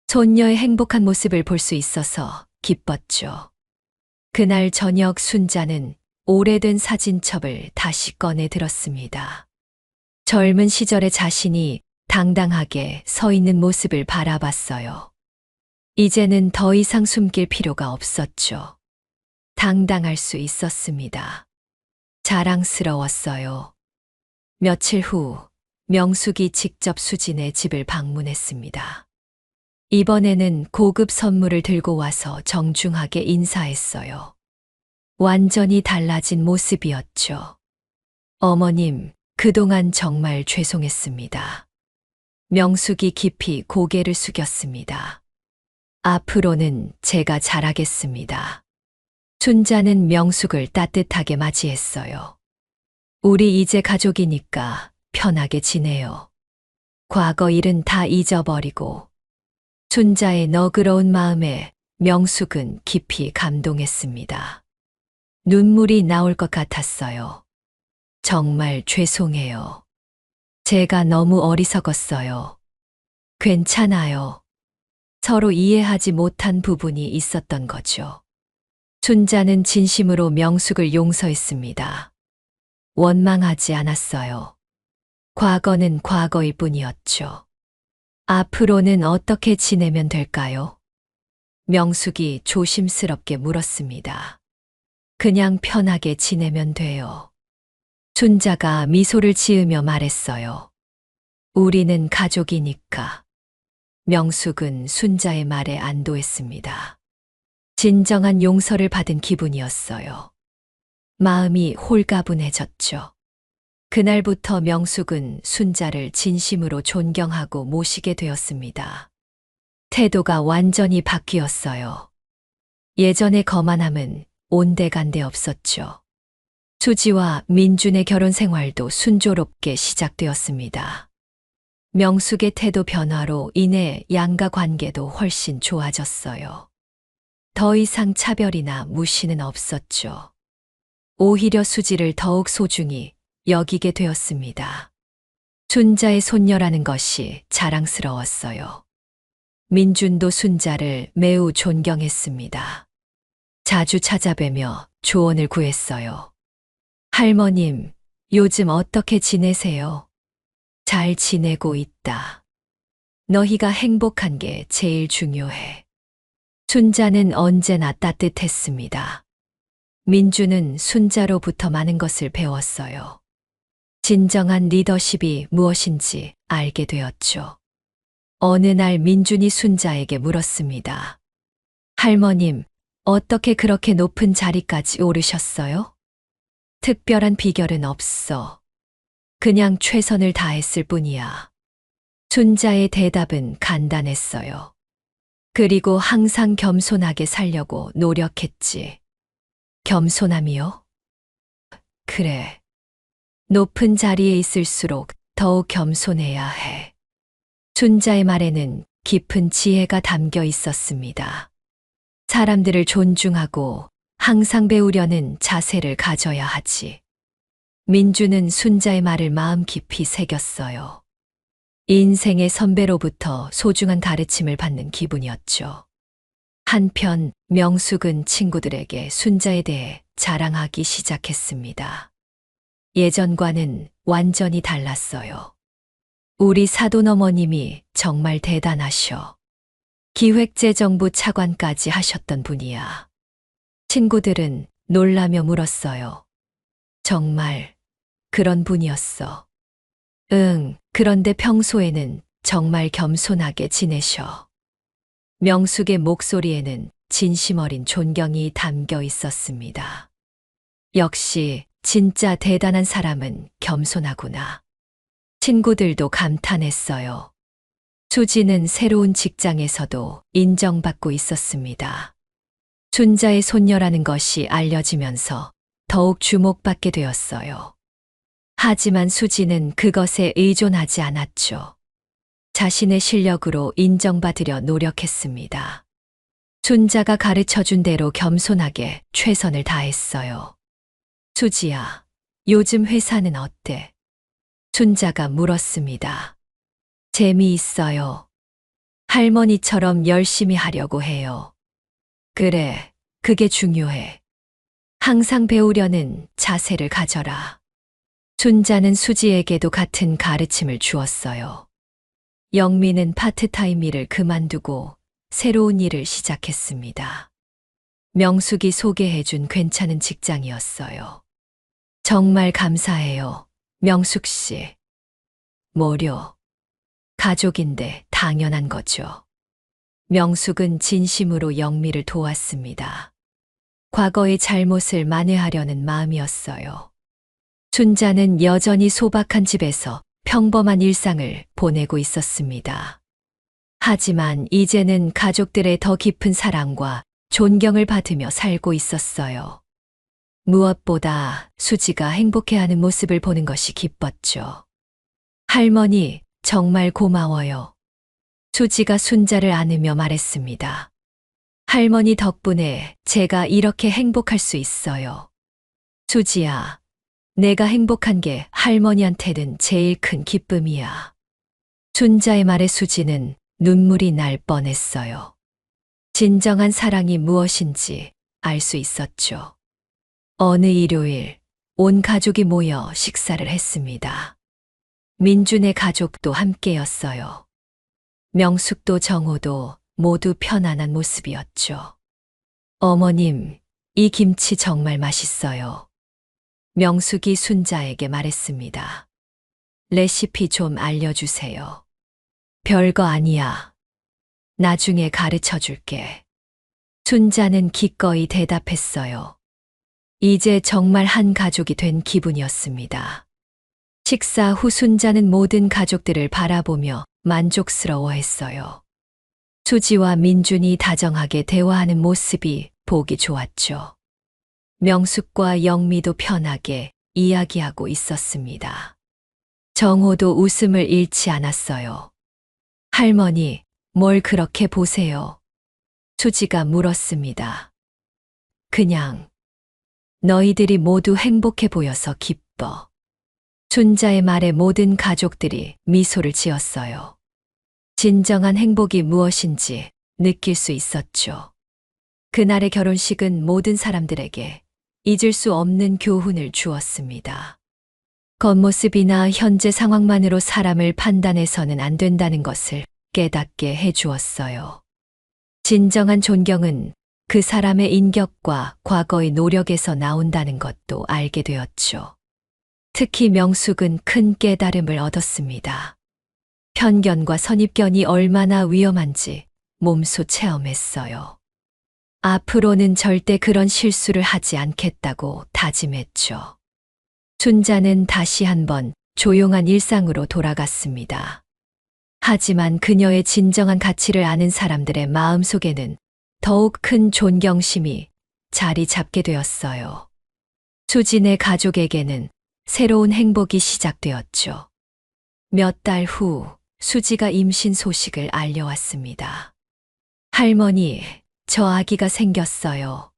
손녀의 행복한 모습을 볼 수 있어서 기뻤죠. 그날 저녁 순자는 오래된 사진첩을 다시 꺼내 들었습니다. 젊은 시절의 자신이 당당하게 서 있는 모습을 바라봤어요. 이제는 더 이상 숨길 필요가 없었죠. 당당할 수 있었습니다. 자랑스러웠어요. 며칠 후 명숙이 직접 수진의 집을 방문했습니다. 이번에는 고급 선물을 들고 와서 정중하게 인사했어요. 완전히 달라진 모습이었죠. 어머님, 그동안 정말 죄송했습니다. 명숙이 깊이 고개를 숙였습니다. 앞으로는 제가 잘하겠습니다. 순자는 명숙을 따뜻하게 맞이했어요. 우리 이제 가족이니까 편하게 지내요. 과거 일은 다 잊어버리고. 순자의 너그러운 마음에 명숙은 깊이 감동했습니다. 눈물이 나올 것 같았어요. 정말 죄송해요. 제가 너무 어리석었어요. 괜찮아요. 서로 이해하지 못한 부분이 있었던 거죠. 순자는 진심으로 명숙을 용서했습니다. 원망하지 않았어요. 과거는 과거일 뿐이었죠. 앞으로는 어떻게 지내면 될까요? 명숙이 조심스럽게 물었습니다. 그냥 편하게 지내면 돼요. 순자가 미소를 지으며 말했어요. 우리는 가족이니까. 명숙은 순자의 말에 안도했습니다. 진정한 용서를 받은 기분이었어요. 마음이 홀가분해졌죠. 그날부터 명숙은 순자를 진심으로 존경하고 모시게 되었습니다. 태도가 완전히 바뀌었어요. 예전의 거만함은 온데간데 없었죠. 수지와 민준의 결혼 생활도 순조롭게 시작되었습니다. 명숙의 태도 변화로 인해 양가 관계도 훨씬 좋아졌어요. 더 이상 차별이나 무시는 없었죠. 오히려 수지를 더욱 소중히 여기게 되었습니다. 순자의 손녀라는 것이 자랑스러웠어요. 민준도 순자를 매우 존경했습니다. 자주 찾아뵈며 조언을 구했어요. 할머님, 요즘 어떻게 지내세요? 잘 지내고 있다. 너희가 행복한 게 제일 중요해. 순자는 언제나 따뜻했습니다. 민주는 순자로부터 많은 것을 배웠어요. 진정한 리더십이 무엇인지 알게 되었죠. 어느 날 민준이 순자에게 물었습니다. 할머님, 어떻게 그렇게 높은 자리까지 오르셨어요? 특별한 비결은 없어. 그냥 최선을 다했을 뿐이야. 순자의 대답은 간단했어요. 그리고 항상 겸손하게 살려고 노력했지. 겸손함이요? 그래. 높은 자리에 있을수록 더욱 겸손해야 해. 순자의 말에는 깊은 지혜가 담겨 있었습니다. 사람들을 존중하고 항상 배우려는 자세를 가져야 하지. 민주는 순자의 말을 마음 깊이 새겼어요. 인생의 선배로부터 소중한 가르침을 받는 기분이었죠. 한편 명숙은 친구들에게 순자에 대해 자랑하기 시작했습니다. 예전과는 완전히 달랐어요. 우리 사돈 어머님이 정말 대단하셔. 기획재정부 차관까지 하셨던 분이야. 친구들은 놀라며 물었어요. 정말 그런 분이었어. 응, 그런데 평소에는 정말 겸손하게 지내셔. 명숙의 목소리에는 진심 어린 존경이 담겨 있었습니다. 역시 진짜 대단한 사람은 겸손하구나. 친구들도 감탄했어요. 수지는 새로운 직장에서도 인정받고 있었습니다. 춘자의 손녀라는 것이 알려지면서 더욱 주목받게 되었어요. 하지만 수지는 그것에 의존하지 않았죠. 자신의 실력으로 인정받으려 노력했습니다. 춘자가 가르쳐준 대로 겸손하게 최선을 다했어요. 수지야, 요즘 회사는 어때? 춘자가 물었습니다. 재미있어요. 할머니처럼 열심히 하려고 해요. 그래, 그게 중요해. 항상 배우려는 자세를 가져라. 춘자는 수지에게도 같은 가르침을 주었어요. 영미는 파트타임 일을 그만두고 새로운 일을 시작했습니다. 명숙이 소개해준 괜찮은 직장이었어요. 정말 감사해요, 명숙 씨. 뭐려? 가족인데 당연한 거죠. 명숙은 진심으로 영미를 도왔습니다. 과거의 잘못을 만회하려는 마음이었어요. 춘자는 여전히 소박한 집에서 평범한 일상을 보내고 있었습니다. 하지만 이제는 가족들의 더 깊은 사랑과 존경을 받으며 살고 있었어요. 무엇보다 수지가 행복해하는 모습을 보는 것이 기뻤죠. 할머니, 정말 고마워요. 수지가 순자를 안으며 말했습니다. 할머니 덕분에 제가 이렇게 행복할 수 있어요. 수지야, 내가 행복한 게 할머니한테는 제일 큰 기쁨이야. 순자의 말에 수지는 눈물이 날 뻔했어요. 진정한 사랑이 무엇인지 알 수 있었죠. 어느 일요일, 온 가족이 모여 식사를 했습니다. 민준의 가족도 함께였어요. 명숙도 정호도 모두 편안한 모습이었죠. 어머님, 이 김치 정말 맛있어요. 명숙이 순자에게 말했습니다. 레시피 좀 알려주세요. 별거 아니야. 나중에 가르쳐 줄게. 순자는 기꺼이 대답했어요. 이제 정말 한 가족이 된 기분이었습니다. 식사 후 순자는 모든 가족들을 바라보며 만족스러워했어요. 수지와 민준이 다정하게 대화하는 모습이 보기 좋았죠. 명숙과 영미도 편하게 이야기하고 있었습니다. 정호도 웃음을 잃지 않았어요. 할머니, 뭘 그렇게 보세요? 수지가 물었습니다. 그냥 너희들이 모두 행복해 보여서 기뻐. 순자의 말에 모든 가족들이 미소를 지었어요. 진정한 행복이 무엇인지 느낄 수 있었죠. 그날의 결혼식은 모든 사람들에게 잊을 수 없는 교훈을 주었습니다. 겉모습이나 현재 상황만으로 사람을 판단해서는 안 된다는 것을 깨닫게 해주었어요. 진정한 존경은 그 사람의 인격과 과거의 노력에서 나온다는 것도 알게 되었죠. 특히 명숙은 큰 깨달음을 얻었습니다. 편견과 선입견이 얼마나 위험한지 몸소 체험했어요. 앞으로는 절대 그런 실수를 하지 않겠다고 다짐했죠. 순자는 다시 한번 조용한 일상으로 돌아갔습니다. 하지만 그녀의 진정한 가치를 아는 사람들의 마음속에는 더욱 큰 존경심이 자리 잡게 되었어요. 수진의 가족에게는 새로운 행복이 시작되었죠. 몇 달 후 수지가 임신 소식을 알려왔습니다. 할머니, 저 아기가 생겼어요.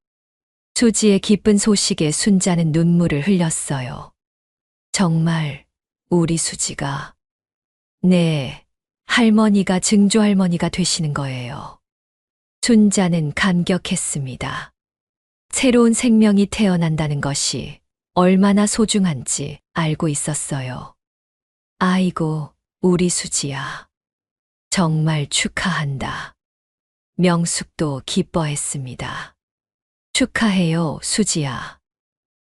수지의 기쁜 소식에 순자는 눈물을 흘렸어요. 정말 우리 수지가. 네, 할머니가 증조할머니가 되시는 거예요. 순자는 감격했습니다. 새로운 생명이 태어난다는 것이 얼마나 소중한지 알고 있었어요. 아이고, 우리 수지야. 정말 축하한다. 명숙도 기뻐했습니다. 축하해요, 수지야.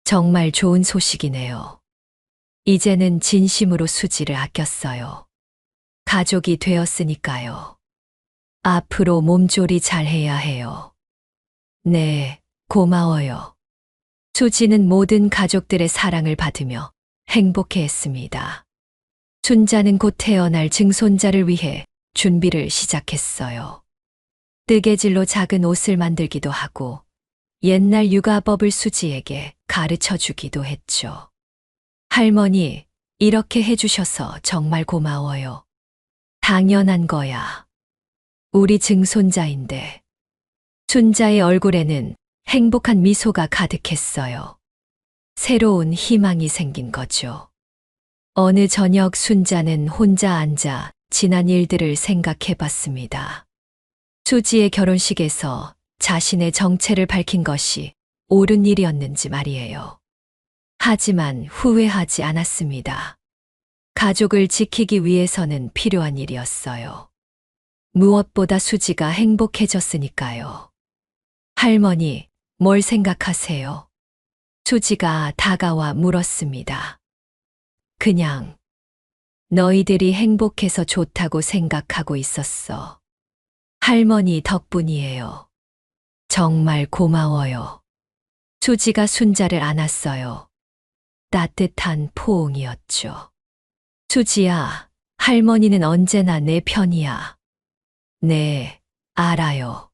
정말 좋은 소식이네요. 이제는 진심으로 수지를 아꼈어요. 가족이 되었으니까요. 앞으로 몸조리 잘해야 해요. 네, 고마워요. 수지는 모든 가족들의 사랑을 받으며 행복해했습니다. 순자는 곧 태어날 증손자를 위해 준비를 시작했어요. 뜨개질로 작은 옷을 만들기도 하고 옛날 육아법을 수지에게 가르쳐 주기도 했죠. 할머니, 이렇게 해주셔서 정말 고마워요. 당연한 거야. 우리 증손자인데. 순자의 얼굴에는 행복한 미소가 가득했어요. 새로운 희망이 생긴 거죠. 어느 저녁 순자는 혼자 앉아 지난 일들을 생각해 봤습니다. 수지의 결혼식에서 자신의 정체를 밝힌 것이 옳은 일이었는지 말이에요. 하지만 후회하지 않았습니다. 가족을 지키기 위해서는 필요한 일이었어요. 무엇보다 수지가 행복해졌으니까요. 할머니, 뭘 생각하세요? 수지가 다가와 물었습니다. 그냥 너희들이 행복해서 좋다고 생각하고 있었어. 할머니 덕분이에요. 정말 고마워요. 수지가 순자를 안았어요. 따뜻한 포옹이었죠. 수지야, 할머니는 언제나 내 편이야. 네, 알아요.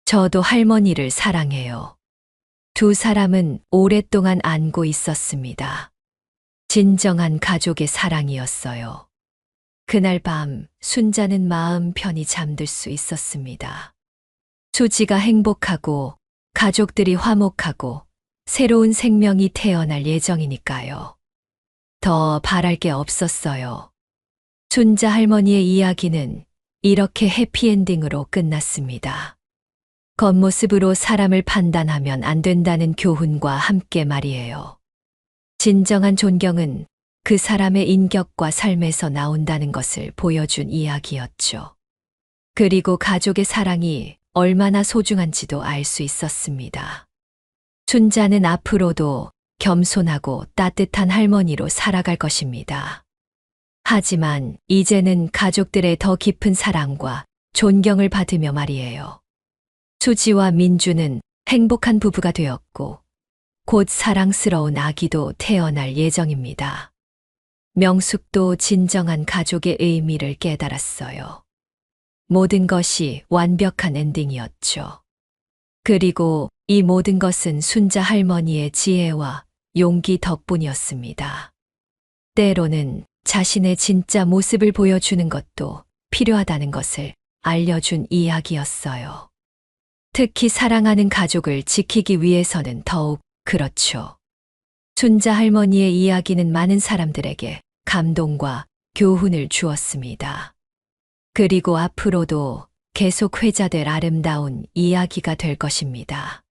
저도 할머니를 사랑해요. 두 사람은 오랫동안 안고 있었습니다. 진정한 가족의 사랑이었어요. 그날 밤 순자는 마음 편히 잠들 수 있었습니다. 수지가 행복하고 가족들이 화목하고 새로운 생명이 태어날 예정이니까요. 더 바랄 게 없었어요. 순자 할머니의 이야기는 이렇게 해피엔딩으로 끝났습니다. 겉모습으로 사람을 판단하면 안 된다는 교훈과 함께 말이에요. 진정한 존경은 그 사람의 인격과 삶에서 나온다는 것을 보여준 이야기였죠. 그리고 가족의 사랑이 얼마나 소중한지도 알 수 있었습니다. 순자는 앞으로도 겸손하고 따뜻한 할머니로 살아갈 것입니다. 하지만 이제는 가족들의 더 깊은 사랑과 존경을 받으며 말이에요. 수지와 민주는 행복한 부부가 되었고 곧 사랑스러운 아기도 태어날 예정입니다. 명숙도 진정한 가족의 의미를 깨달았어요. 모든 것이 완벽한 엔딩이었죠. 그리고 이 모든 것은 순자 할머니의 지혜와 용기 덕분이었습니다. 때로는 자신의 진짜 모습을 보여주는 것도 필요하다는 것을 알려준 이야기였어요. 특히 사랑하는 가족을 지키기 위해서는 더욱 그렇죠. 순자 할머니의 이야기는 많은 사람들에게 감동과 교훈을 주었습니다. 그리고 앞으로도 계속 회자될 아름다운 이야기가 될 것입니다.